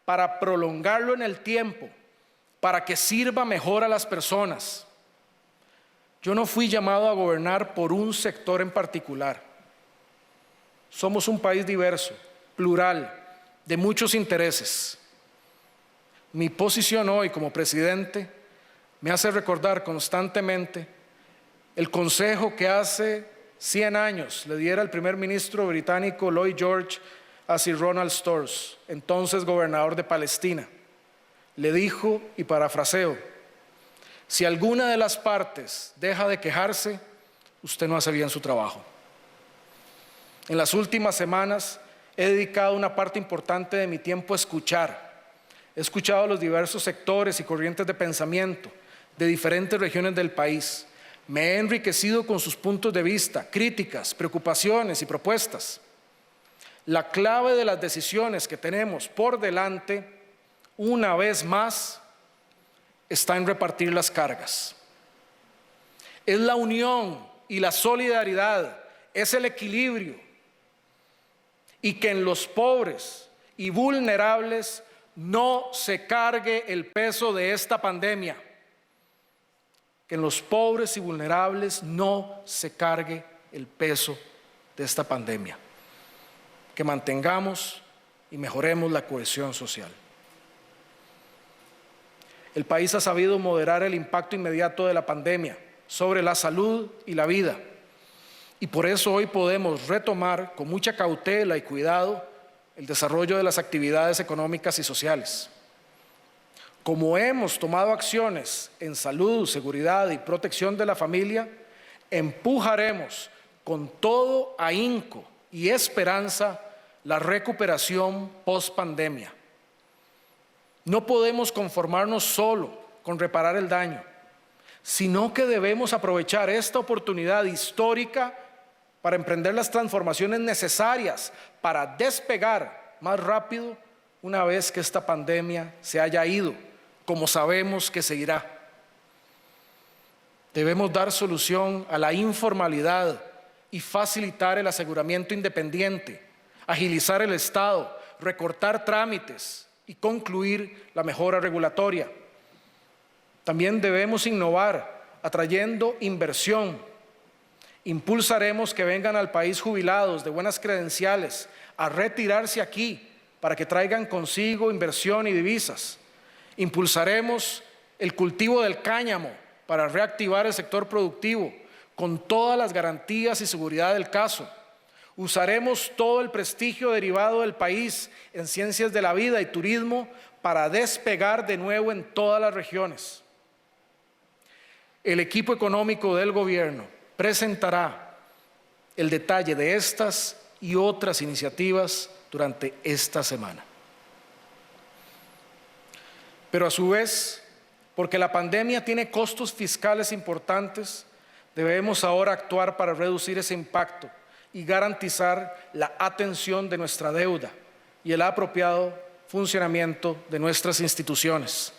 para prolongarlo en el tiempo, para que sirva mejor a las personas. Yo no fui llamado a gobernar por un sector en particular. Somos un país diverso, plural, de muchos intereses. Mi posición hoy como presidente me hace recordar constantemente el consejo que hace 100 años le diera el primer ministro británico Lloyd George a Sir Ronald Storrs, entonces gobernador de Palestina. Le dijo, y parafraseo: si alguna de las partes deja de quejarse, usted no hace bien su trabajo. En las últimas semanas he dedicado una parte importante de mi tiempo a escuchar. He escuchado a los diversos sectores y corrientes de pensamiento de diferentes regiones del país. Me he enriquecido con sus puntos de vista, críticas, preocupaciones y propuestas. La clave de las decisiones que tenemos por delante, una vez más, está en repartir las cargas. Es la unión y la solidaridad, es el equilibrio, y que en los pobres y vulnerables no se cargue el peso de esta pandemia. Que en los pobres y vulnerables no se cargue el peso de esta pandemia. Que mantengamos y mejoremos la cohesión social. El país ha sabido moderar el impacto inmediato de la pandemia sobre la salud y la vida. Y por eso hoy podemos retomar con mucha cautela y cuidado el desarrollo de las actividades económicas y sociales. Como hemos tomado acciones en salud, seguridad y protección de la familia, empujaremos con todo ahínco y esperanza la recuperación post-pandemia. No podemos conformarnos solo con reparar el daño, sino que debemos aprovechar esta oportunidad histórica para emprender las transformaciones necesarias para despegar más rápido una vez que esta pandemia se haya ido, como sabemos que seguirá. Debemos dar solución a la informalidad y facilitar el aseguramiento independiente, agilizar el Estado, recortar trámites y concluir la mejora regulatoria. También debemos innovar atrayendo inversión. Impulsaremos que vengan al país jubilados de buenas credenciales a retirarse aquí para que traigan consigo inversión y divisas. Impulsaremos el cultivo del cáñamo para reactivar el sector productivo con todas las garantías y seguridad del caso. Usaremos todo el prestigio derivado del país en ciencias de la vida y turismo para despegar de nuevo en todas las regiones. El equipo económico del gobierno presentará el detalle de estas y otras iniciativas durante esta semana. Pero a su vez, porque la pandemia tiene costos fiscales importantes, debemos ahora actuar para reducir ese impacto y garantizar la atención de nuestra deuda y el apropiado funcionamiento de nuestras instituciones.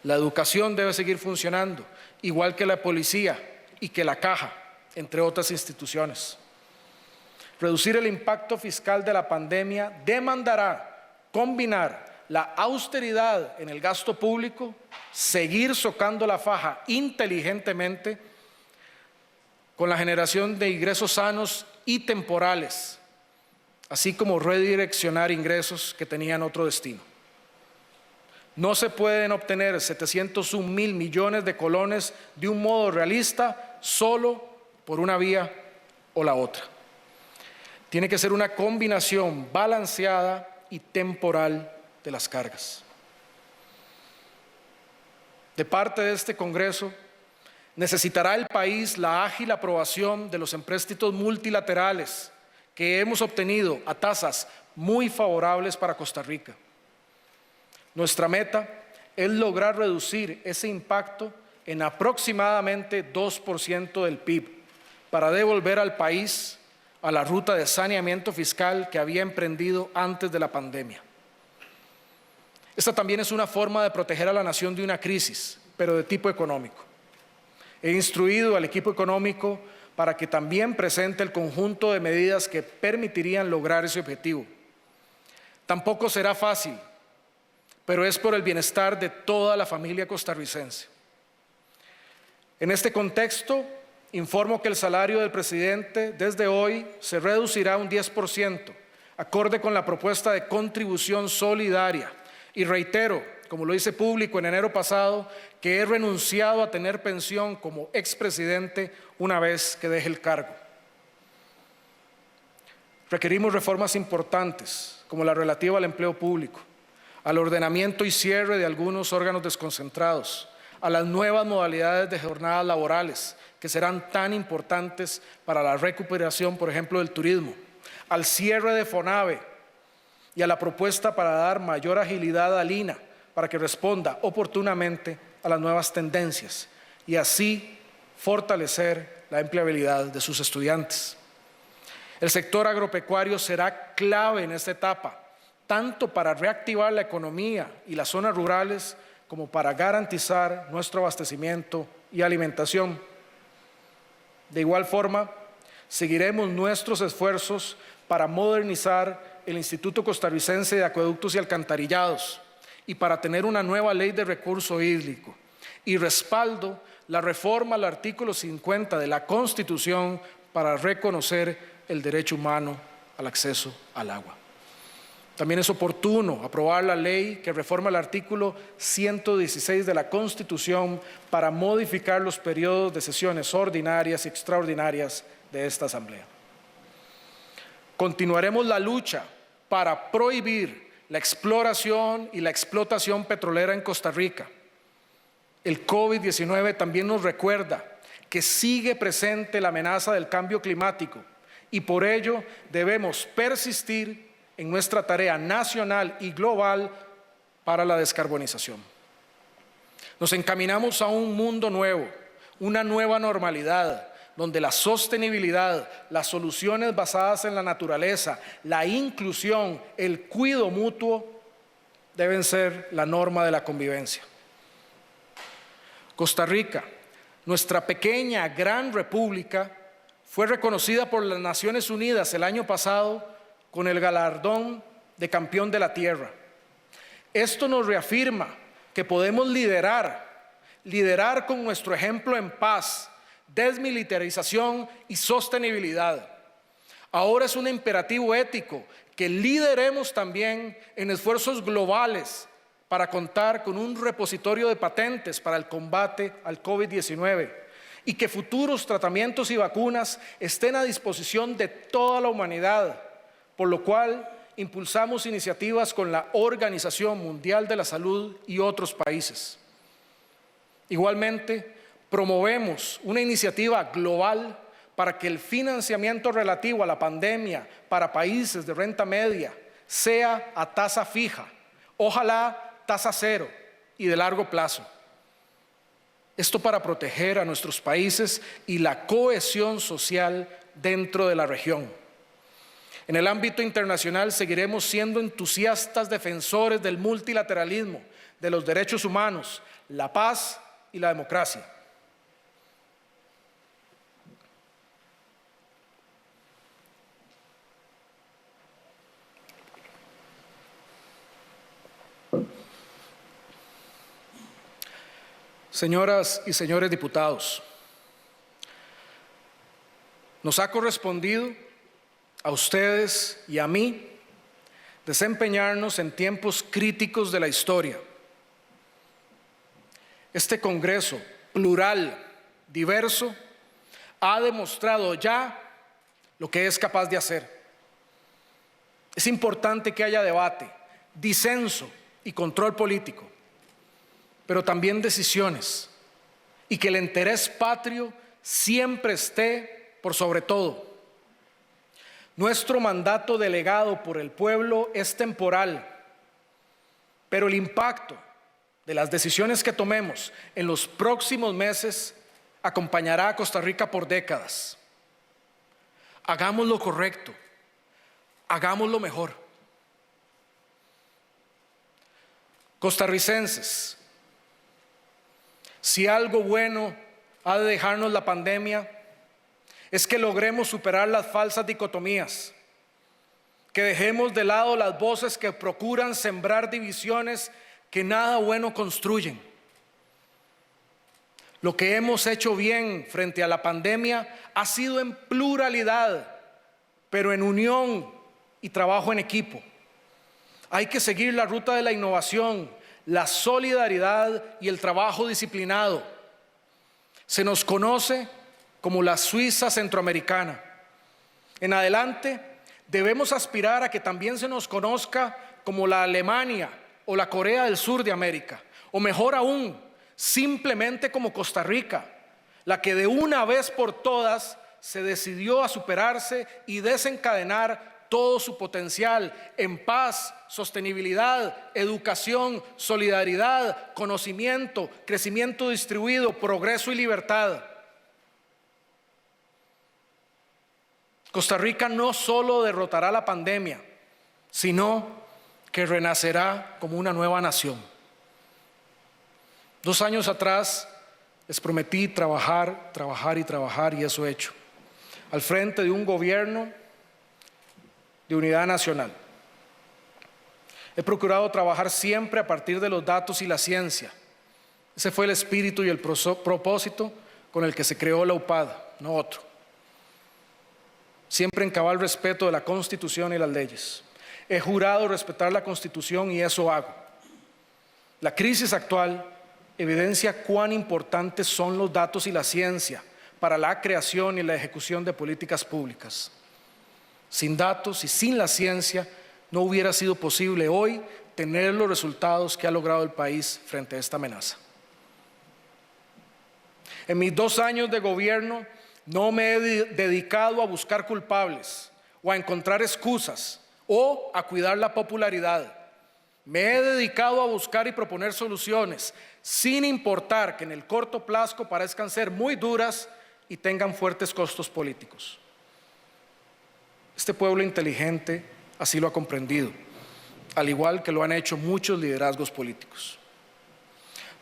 La educación debe seguir funcionando, igual que la policía y que la caja, entre otras instituciones. Reducir el impacto fiscal de la pandemia demandará combinar la austeridad en el gasto público, seguir socando la faja inteligentemente con la generación de ingresos sanos y temporales, así como redireccionar ingresos que tenían otro destino. No se pueden obtener 701,000 millones de colones de un modo realista solo por una vía o la otra. Tiene que ser una combinación balanceada y temporal de las cargas. De parte de este Congreso, necesitará el país la ágil aprobación de los empréstitos multilaterales que hemos obtenido a tasas muy favorables para Costa Rica. Nuestra meta es lograr reducir ese impacto en aproximadamente 2% del PIB para devolver al país a la ruta de saneamiento fiscal que había emprendido antes de la pandemia. Esta también es una forma de proteger a la nación de una crisis, pero de tipo económico. He instruido al equipo económico para que también presente el conjunto de medidas que permitirían lograr ese objetivo. Tampoco será fácil, pero es por el bienestar de toda la familia costarricense. En este contexto, informo que el salario del presidente desde hoy se reducirá un 10%, acorde con la propuesta de contribución solidaria. Y reitero, como lo hice público en enero pasado, que he renunciado a tener pensión como expresidente una vez que deje el cargo. Requerimos reformas importantes, como la relativa al empleo público, al ordenamiento y cierre de algunos órganos desconcentrados, a las nuevas modalidades de jornadas laborales, que serán tan importantes para la recuperación, por ejemplo, del turismo, al cierre de FONAVE y a la propuesta para dar mayor agilidad al INAH para que responda oportunamente a las nuevas tendencias y así fortalecer la empleabilidad de sus estudiantes. El sector agropecuario será clave en esta etapa, tanto para reactivar la economía y las zonas rurales como para garantizar nuestro abastecimiento y alimentación. De igual forma, seguiremos nuestros esfuerzos para modernizar el Instituto Costarricense de Acueductos y Alcantarillados y para tener una nueva ley de recurso hídrico y respaldo la reforma al artículo 50 de la Constitución para reconocer el derecho humano al acceso al agua. También es oportuno aprobar la ley que reforma el artículo 116 de la Constitución para modificar los periodos de sesiones ordinarias y extraordinarias de esta Asamblea. Continuaremos la lucha para prohibir la exploración y la explotación petrolera en Costa Rica. El COVID-19 también nos recuerda que sigue presente la amenaza del cambio climático y por ello debemos persistir en nuestra tarea nacional y global para la descarbonización. Nos encaminamos a un mundo nuevo, una nueva normalidad, donde la sostenibilidad, las soluciones basadas en la naturaleza, la inclusión, el cuidado mutuo deben ser la norma de la convivencia. Costa Rica, nuestra pequeña gran república, fue reconocida por las Naciones Unidas el año pasado con el galardón de campeón de la tierra. Esto nos reafirma que podemos liderar liderar con nuestro ejemplo en paz, desmilitarización y sostenibilidad. Ahora es un imperativo ético que lideremos también en esfuerzos globales para contar con un repositorio de patentes para el combate al COVID-19 y que futuros tratamientos y vacunas estén a disposición de toda la humanidad, por lo cual impulsamos iniciativas con la Organización Mundial de la Salud y otros países. Igualmente, promovemos una iniciativa global para que el financiamiento relativo a la pandemia para países de renta media sea a tasa fija, ojalá tasa cero y de largo plazo. Esto para proteger a nuestros países y la cohesión social dentro de la región. En el ámbito internacional seguiremos siendo entusiastas defensores del multilateralismo, de los derechos humanos, la paz y la democracia. Señoras y señores diputados, nos ha correspondido a ustedes y a mí desempeñarnos en tiempos críticos de la historia. Este Congreso plural, diverso, ha demostrado ya lo que es capaz de hacer. Es importante que haya debate, disenso y control político, pero también decisiones, y que el interés patrio siempre esté por sobre todo. Nuestro mandato delegado por el pueblo es temporal, pero el impacto de las decisiones que tomemos en los próximos meses acompañará a Costa Rica por décadas. Hagamos lo correcto, hagamos lo mejor. Costarricenses, si algo bueno ha de dejarnos la pandemia, es que logremos superar las falsas dicotomías, que dejemos de lado las voces que procuran sembrar divisiones que nada bueno construyen. Lo que hemos hecho bien frente a la pandemia ha sido en pluralidad, pero en unión y trabajo en equipo. Hay que seguir la ruta de la innovación, la solidaridad y el trabajo disciplinado. Se nos conoce como la Suiza centroamericana. En adelante debemos aspirar a que también se nos conozca como la Alemania o la Corea del Sur de América, o mejor aún, simplemente como Costa Rica, la que de una vez por todas se decidió a superarse y desencadenar todo su potencial en paz, sostenibilidad, educación, solidaridad, conocimiento, crecimiento distribuido, progreso y libertad. Costa Rica no solo derrotará la pandemia, sino que renacerá como una nueva nación. 2 años atrás les prometí trabajar, trabajar y trabajar, y eso he hecho, al frente de un gobierno de unidad nacional. He procurado trabajar siempre a partir de los datos y la ciencia. Ese fue el espíritu y el propósito con el que se creó la UPAD, no otro. Siempre en cabal respeto de la Constitución y las leyes. He jurado respetar la Constitución y eso hago. La crisis actual evidencia cuán importantes son los datos y la ciencia para la creación y la ejecución de políticas públicas. Sin datos y sin la ciencia no hubiera sido posible hoy tener los resultados que ha logrado el país frente a esta amenaza. En mis 2 años de gobierno no me he dedicado a buscar culpables o a encontrar excusas o a cuidar la popularidad. Me he dedicado a buscar y proponer soluciones, sin importar que en el corto plazo parezcan ser muy duras y tengan fuertes costos políticos. Este pueblo inteligente así lo ha comprendido, al igual que lo han hecho muchos liderazgos políticos.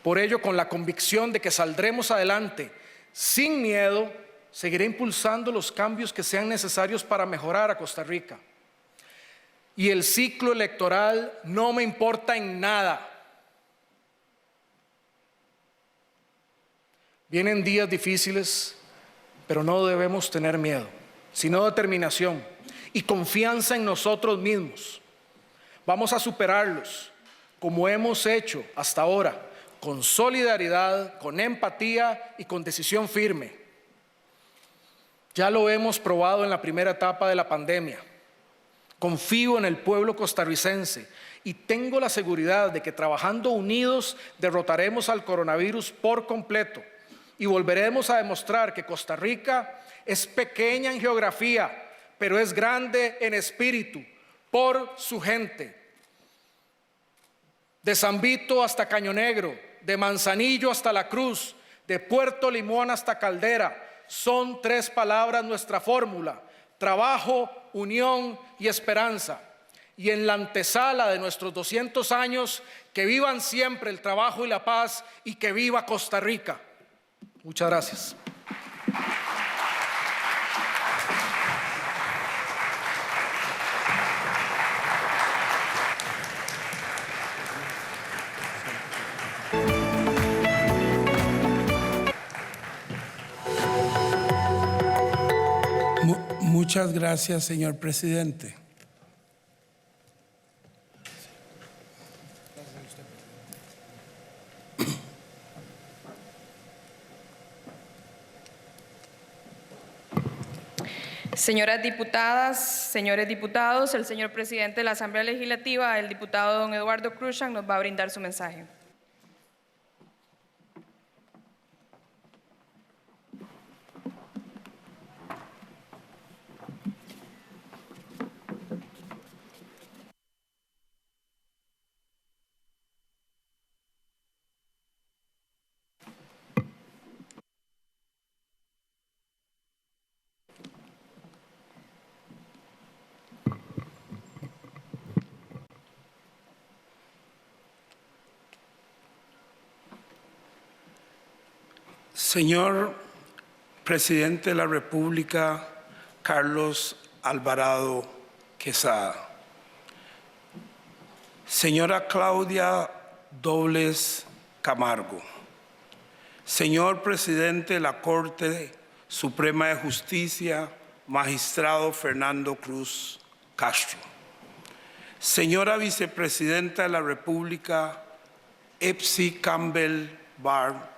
Por ello, con la convicción de que saldremos adelante sin miedo, seguiré impulsando los cambios que sean necesarios para mejorar a Costa Rica. Y el ciclo electoral no me importa en nada. Vienen días difíciles, pero no debemos tener miedo, sino determinación y confianza en nosotros mismos. Vamos a superarlos, como hemos hecho hasta ahora, con solidaridad, con empatía y con decisión firme. Ya lo hemos probado en la primera etapa de la pandemia. Confío en el pueblo costarricense y tengo la seguridad de que trabajando unidos derrotaremos al coronavirus por completo y volveremos a demostrar que Costa Rica es pequeña en geografía, pero es grande en espíritu por su gente. De San Vito hasta Caño Negro, de Manzanillo hasta La Cruz, de Puerto Limón hasta Caldera, son 3 palabras nuestra fórmula: trabajo, unión y esperanza. Y en la antesala de nuestros 200 años, que vivan siempre el trabajo y la paz, y que viva Costa Rica. Muchas gracias. Muchas gracias, señor presidente. Señoras diputadas, señores diputados, el señor presidente de la Asamblea Legislativa, el diputado don Eduardo Cruikshank, nos va a brindar su mensaje. Señor presidente de la República, Carlos Alvarado Quesada. Señora Claudia Dobles Camargo. Señor presidente de la Corte Suprema de Justicia, magistrado Fernando Cruz Castro. Señora vicepresidenta de la República, Epsi Campbell Barr.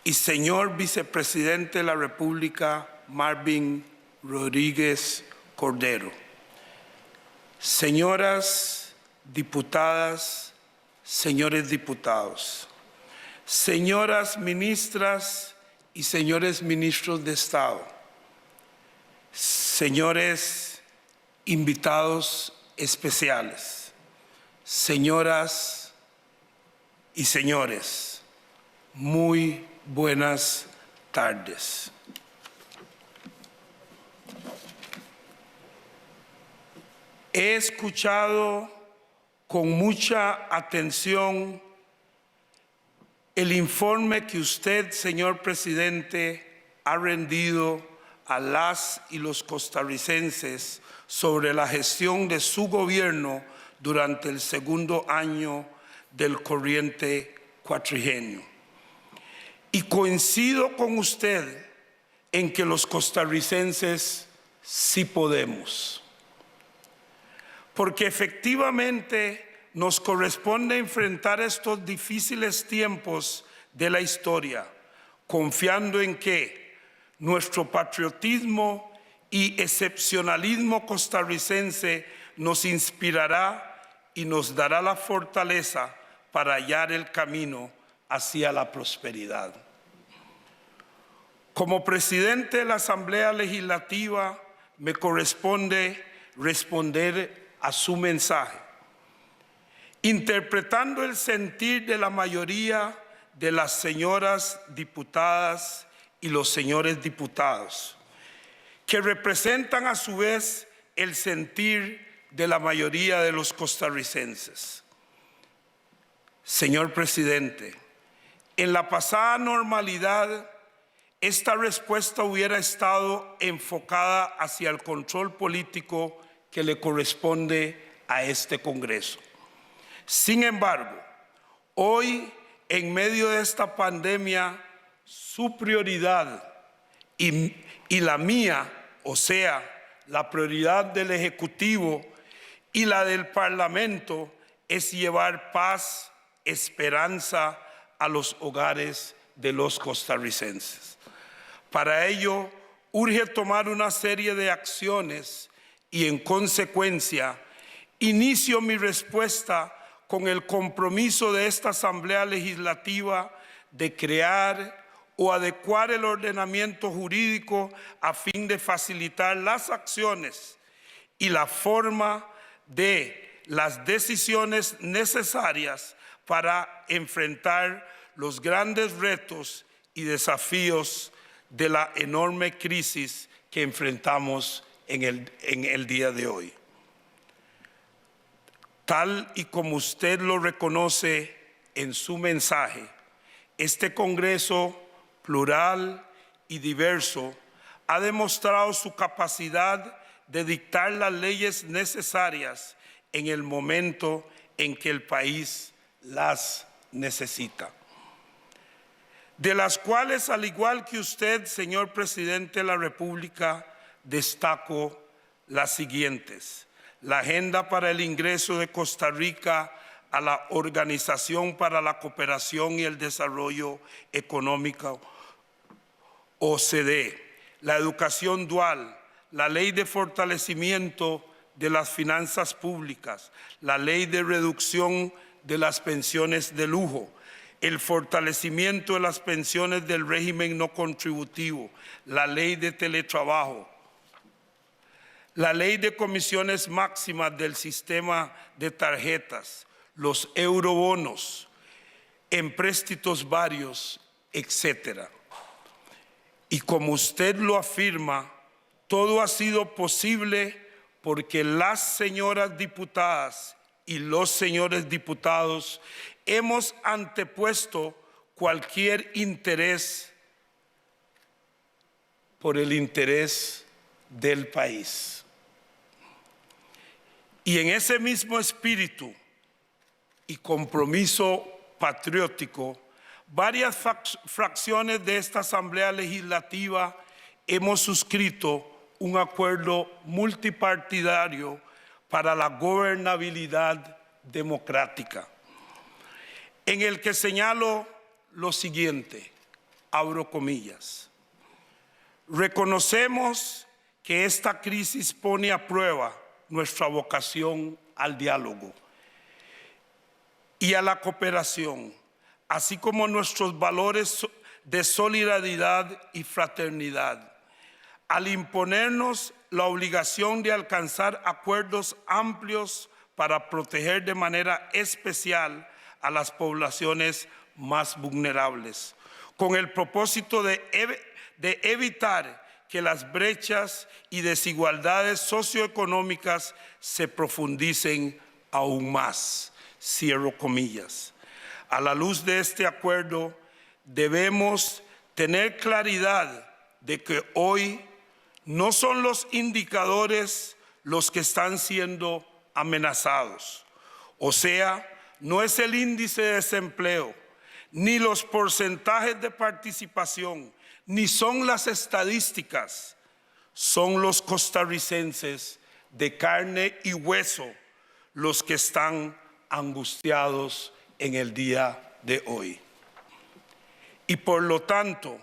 Y señor vicepresidente de la República, Marvin Rodríguez Cordero. Señoras diputadas, señores diputados, señoras ministras y señores ministros de Estado, señores invitados especiales, señoras y señores, muy buenas tardes. He escuchado con mucha atención el informe que usted, señor presidente, ha rendido a las y los costarricenses sobre la gestión de su gobierno durante el segundo año del corriente cuatrienio. Y coincido con usted en que los costarricenses sí podemos. Porque efectivamente nos corresponde enfrentar estos difíciles tiempos de la historia, confiando en que nuestro patriotismo y excepcionalismo costarricense nos inspirará y nos dará la fortaleza para hallar el camino hacia la prosperidad. Como presidente de la Asamblea Legislativa, me corresponde responder a su mensaje, interpretando el sentir de la mayoría de las señoras diputadas y los señores diputados, que representan a su vez el sentir de la mayoría de los costarricenses. Señor presidente, en la pasada normalidad, esta respuesta hubiera estado enfocada hacia el control político que le corresponde a este Congreso. Sin embargo, hoy, en medio de esta pandemia, su prioridad y la mía, o sea, la prioridad del Ejecutivo y la del Parlamento, es llevar paz, esperanza a los hogares de los costarricenses. Para ello, urge tomar una serie de acciones y, en consecuencia, inicio mi respuesta con el compromiso de esta Asamblea Legislativa de crear o adecuar el ordenamiento jurídico a fin de facilitar las acciones y la forma de las decisiones necesarias para enfrentar los grandes retos y desafíos de la enorme crisis que enfrentamos en el día de hoy. Tal y como usted lo reconoce en su mensaje, este Congreso plural y diverso ha demostrado su capacidad de dictar las leyes necesarias en el momento en que el país las necesita, de las cuales, al igual que usted, señor presidente de la República, destaco las siguientes: la Agenda para el Ingreso de Costa Rica a la Organización para la Cooperación y el Desarrollo Económico, OCDE, la educación dual, la Ley de Fortalecimiento de las Finanzas Públicas, la Ley de Reducción de las Pensiones de Lujo, el fortalecimiento de las pensiones del régimen no contributivo, la Ley de Teletrabajo, la Ley de Comisiones Máximas del Sistema de Tarjetas, los eurobonos, empréstitos varios, etc. Y como usted lo afirma, todo ha sido posible porque las señoras diputadas y los señores diputados hemos antepuesto cualquier interés por el interés del país. Y en ese mismo espíritu y compromiso patriótico, varias fracciones de esta Asamblea Legislativa hemos suscrito un acuerdo multipartidario para la gobernabilidad democrática, en el que señalo lo siguiente, abro comillas: reconocemos que esta crisis pone a prueba nuestra vocación al diálogo y a la cooperación, así como nuestros valores de solidaridad y fraternidad, al imponernos la obligación de alcanzar acuerdos amplios para proteger de manera especial a las poblaciones más vulnerables, con el propósito de evitar que las brechas y desigualdades socioeconómicas se profundicen aún más. Cierro comillas. A la luz de este acuerdo, debemos tener claridad de que hoy no son los indicadores los que están siendo amenazados. O sea, no es el índice de desempleo, ni los porcentajes de participación, ni son las estadísticas, son los costarricenses de carne y hueso los que están angustiados en el día de hoy. Y por lo tanto,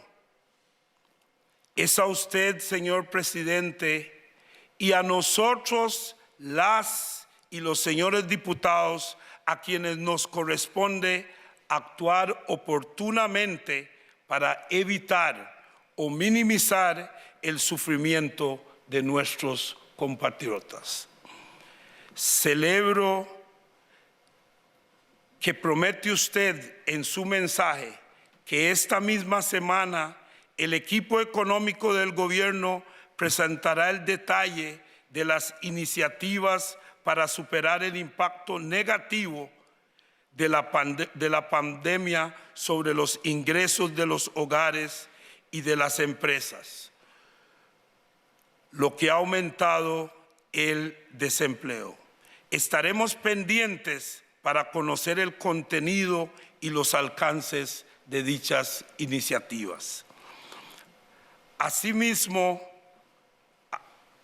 es a usted, señor presidente, y a nosotros, las y los señores diputados, a quienes nos corresponde actuar oportunamente para evitar o minimizar el sufrimiento de nuestros compatriotas. Celebro que promete usted en su mensaje que esta misma semana el equipo económico del gobierno presentará el detalle de las iniciativas para superar el impacto negativo de la pandemia sobre los ingresos de los hogares y de las empresas, lo que ha aumentado el desempleo. Estaremos pendientes para conocer el contenido y los alcances de dichas iniciativas. Asimismo,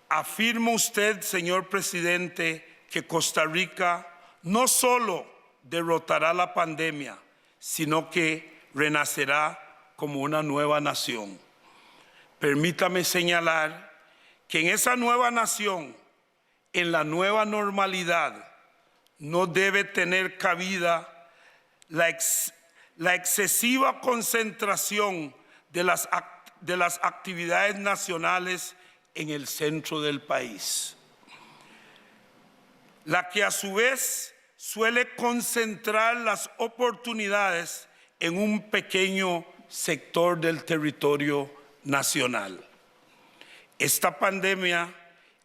afirma usted, señor presidente, que Costa Rica no solo derrotará la pandemia, sino que renacerá como una nueva nación. Permítame señalar que en esa nueva nación, en la nueva normalidad, no debe tener cabida la excesiva concentración de las actividades nacionales en el centro del país, la que a su vez suele concentrar las oportunidades en un pequeño sector del territorio nacional. Esta pandemia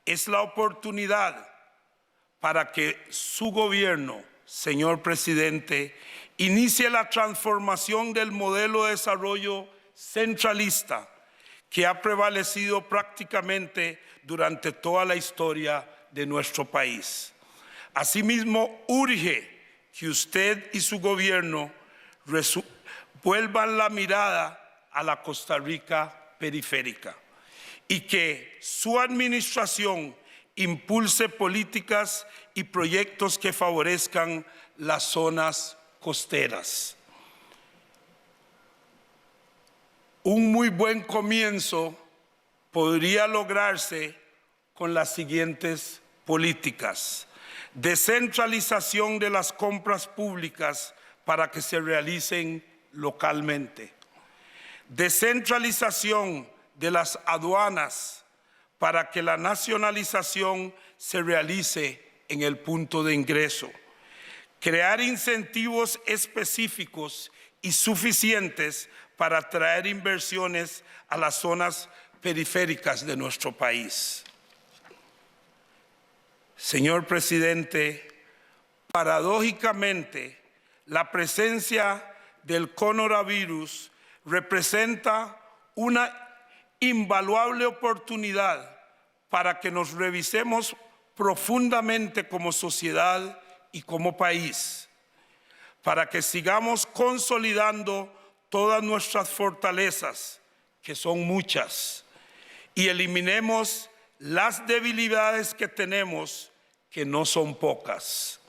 es la oportunidad para que su gobierno, señor presidente, inicie la transformación del modelo de desarrollo centralista que ha prevalecido prácticamente durante toda la historia de nuestro país. Asimismo, urge que usted y su gobierno vuelvan la mirada a la Costa Rica periférica y que su administración impulse políticas y proyectos que favorezcan las zonas costeras. Un muy buen comienzo podría lograrse con las siguientes políticas: descentralización de las compras públicas para que se realicen localmente, descentralización de las aduanas para que la nacionalización se realice en el punto de ingreso, crear incentivos específicos y suficientes para atraer inversiones a las zonas periféricas de nuestro país. Señor presidente, paradójicamente, la presencia del coronavirus representa una invaluable oportunidad para que nos revisemos profundamente como sociedad y como país, para que sigamos consolidando todas nuestras fortalezas, que son muchas, y eliminemos las debilidades que tenemos, que no son pocas.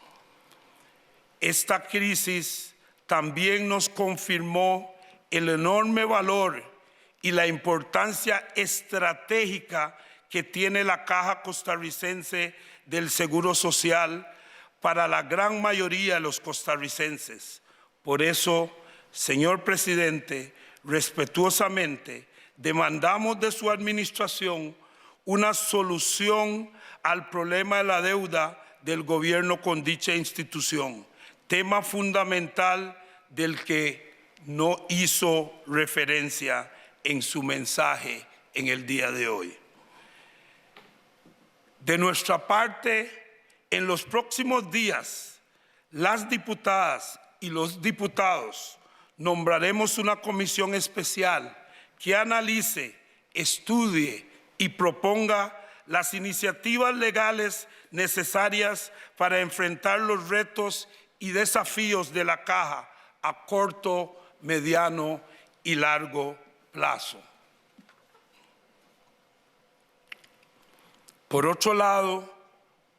Esta crisis también nos confirmó el enorme valor y la importancia estratégica que tiene la Caja Costarricense del Seguro Social para la gran mayoría de los costarricenses. Por eso, señor presidente, respetuosamente demandamos de su administración una solución al problema de la deuda del gobierno con dicha institución, tema fundamental del que no hizo referencia en su mensaje en el día de hoy. De nuestra parte, en los próximos días, las diputadas y los diputados nombraremos una comisión especial que analice, estudie y proponga las iniciativas legales necesarias para enfrentar los retos y desafíos de la Caja a corto, mediano y largo plazo. Por otro lado,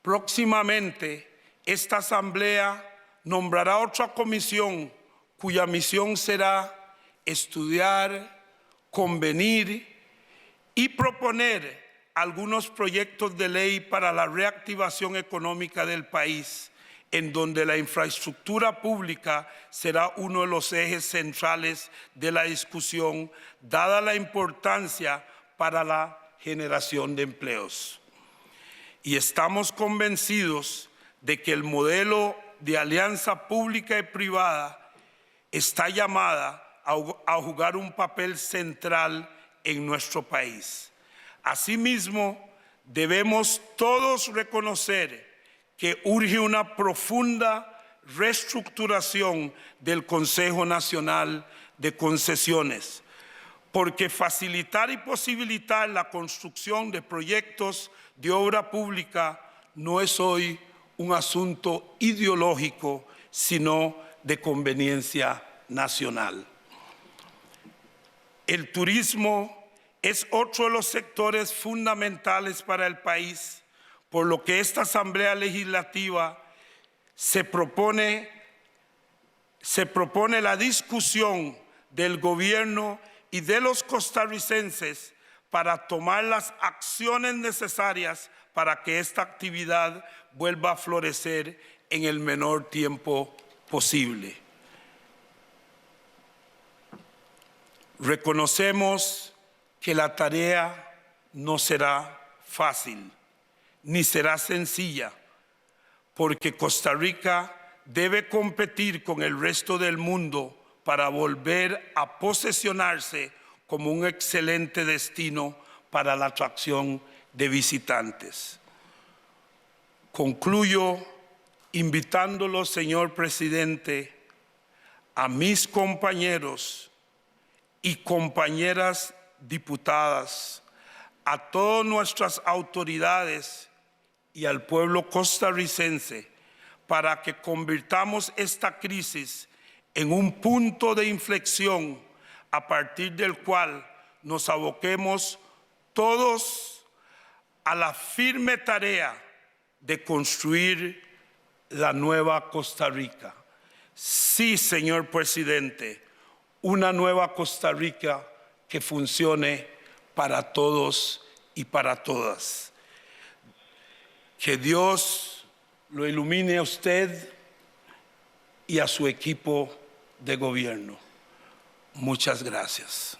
próximamente esta Asamblea nombrará otra comisión cuya misión será estudiar, convenir y proponer algunos proyectos de ley para la reactivación económica del país, en donde la infraestructura pública será uno de los ejes centrales de la discusión, dada la importancia para la generación de empleos. Y estamos convencidos de que el modelo de alianza pública y privada está llamada a jugar un papel central en nuestro país. Asimismo, debemos todos reconocer que urge una profunda reestructuración del Consejo Nacional de Concesiones, porque facilitar y posibilitar la construcción de proyectos de obra pública no es hoy un asunto ideológico, sino de conveniencia nacional. El turismo es otro de los sectores fundamentales para el país, por lo que esta Asamblea Legislativa se propone la discusión del gobierno y de los costarricenses para tomar las acciones necesarias para que esta actividad vuelva a florecer en el menor tiempo posible. Reconocemos que la tarea no será fácil, ni será sencilla, porque Costa Rica debe competir con el resto del mundo para volver a posesionarse como un excelente destino para la atracción de visitantes. Concluyo invitándolo, señor presidente, a mis compañeros y compañeras diputadas, a todas nuestras autoridades y al pueblo costarricense para que convirtamos esta crisis en un punto de inflexión a partir del cual nos aboquemos todos a la firme tarea de construir la nueva Costa Rica. Sí, señor presidente, una nueva Costa Rica que funcione para todos y para todas. Que Dios lo ilumine a usted y a su equipo de gobierno. Muchas gracias.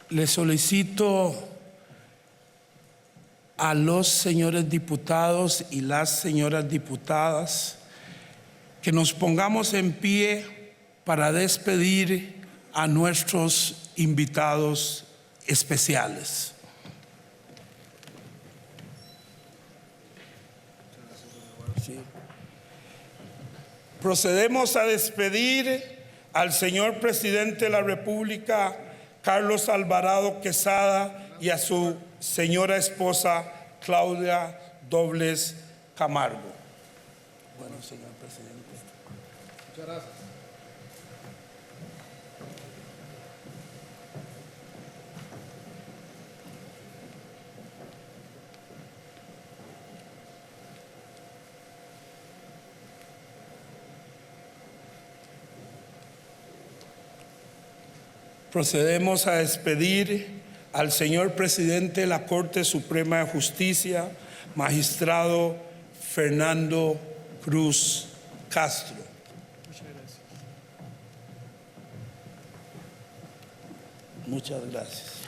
Le solicito a los señores diputados y las señoras diputadas que nos pongamos en pie para despedir a nuestros invitados especiales. Sí. Procedemos a despedir al señor presidente de la República, Carlos Alvarado Quesada, y a su señora esposa, Claudia Dobles Camargo. Bueno, señor presidente. Muchas gracias. Procedemos a despedir al señor presidente de la Corte Suprema de Justicia, magistrado Fernando Cruz Castro. Muchas gracias. Muchas gracias.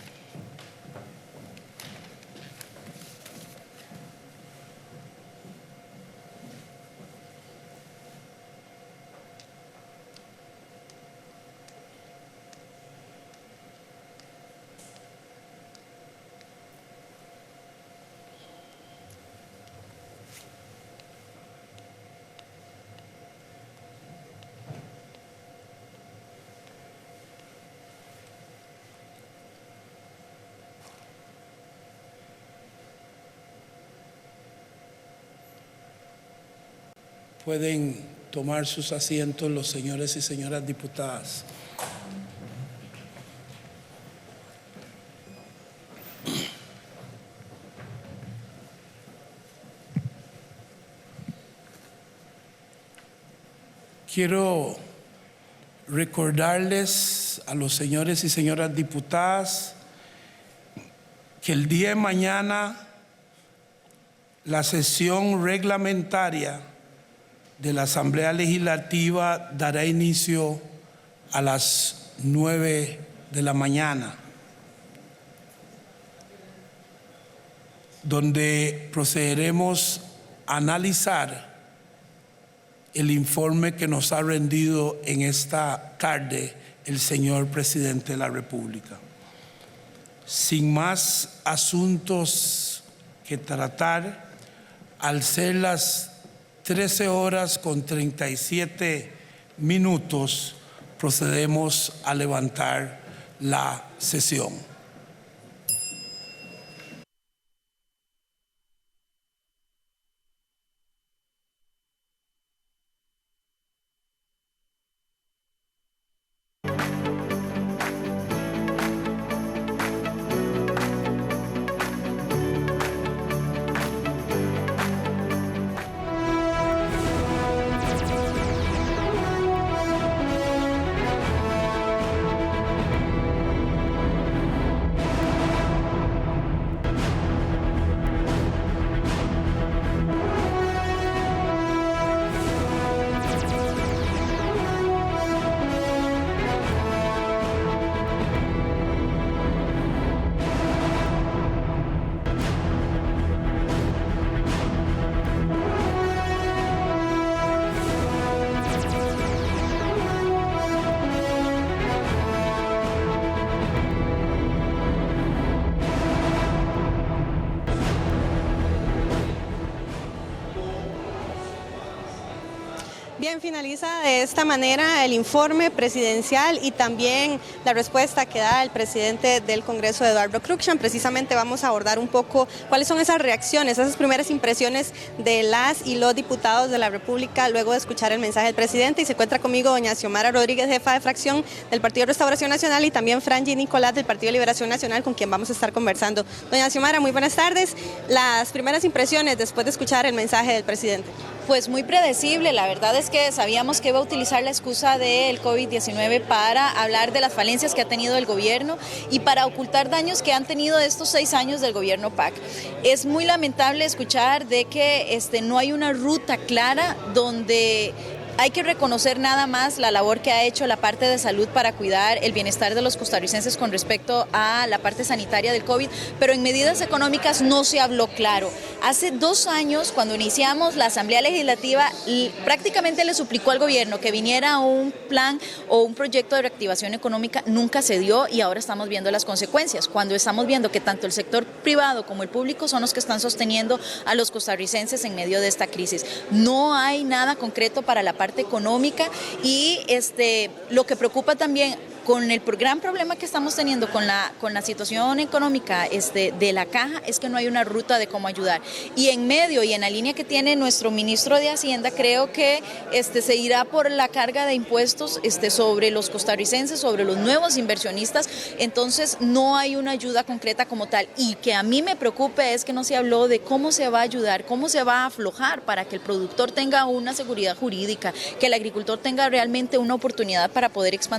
Pueden tomar sus asientos los señores y señoras diputadas. Quiero recordarles a los señores y señoras diputadas que el día de mañana la sesión reglamentaria de la Asamblea Legislativa dará inicio a las 9 de la mañana, donde procederemos a analizar el informe que nos ha rendido en esta tarde el señor presidente de la República. Sin más asuntos que tratar, al ser las 13:37, procedemos a levantar la sesión. Bien, finaliza de esta manera el informe presidencial y también la respuesta que da el presidente del Congreso, Eduardo Cruikshank. Precisamente vamos a abordar un poco cuáles son esas reacciones, esas primeras impresiones de las y los diputados de la República luego de escuchar el mensaje del presidente. Y se encuentra conmigo doña Xiomara Rodríguez, jefa de fracción del Partido Restauración Nacional, y también Franji Nicolás del Partido Liberación Nacional, con quien vamos a estar conversando. Doña Xiomara, muy buenas tardes. Las primeras impresiones después de escuchar el mensaje del presidente. Pues muy predecible, la verdad es que sabíamos que iba a utilizar la excusa del COVID-19 para hablar de las falencias que ha tenido el gobierno y para ocultar daños que han tenido estos 6 años del gobierno PAC. Es muy lamentable escuchar de que no hay una ruta clara donde hay que reconocer nada más la labor que ha hecho la parte de salud para cuidar el bienestar de los costarricenses con respecto a la parte sanitaria del COVID, pero en medidas económicas no se habló claro. Hace 2 años, cuando iniciamos la Asamblea Legislativa, prácticamente le suplicó al gobierno que viniera un plan o un proyecto de reactivación económica, nunca se dio y ahora estamos viendo las consecuencias, cuando estamos viendo que tanto el sector privado como el público son los que están sosteniendo a los costarricenses en medio de esta crisis. No hay nada concreto para la parte económica y lo que preocupa también con el gran problema que estamos teniendo con la situación económica de la caja es que no hay una ruta de cómo ayudar. Y en medio y en la línea que tiene nuestro ministro de Hacienda, creo que se irá por la carga de impuestos sobre los costarricenses, sobre los nuevos inversionistas. Entonces no hay una ayuda concreta como tal. Y que a mí me preocupe es que no se habló de cómo se va a ayudar, cómo se va a aflojar para que el productor tenga una seguridad jurídica, que el agricultor tenga realmente una oportunidad para poder expandirse.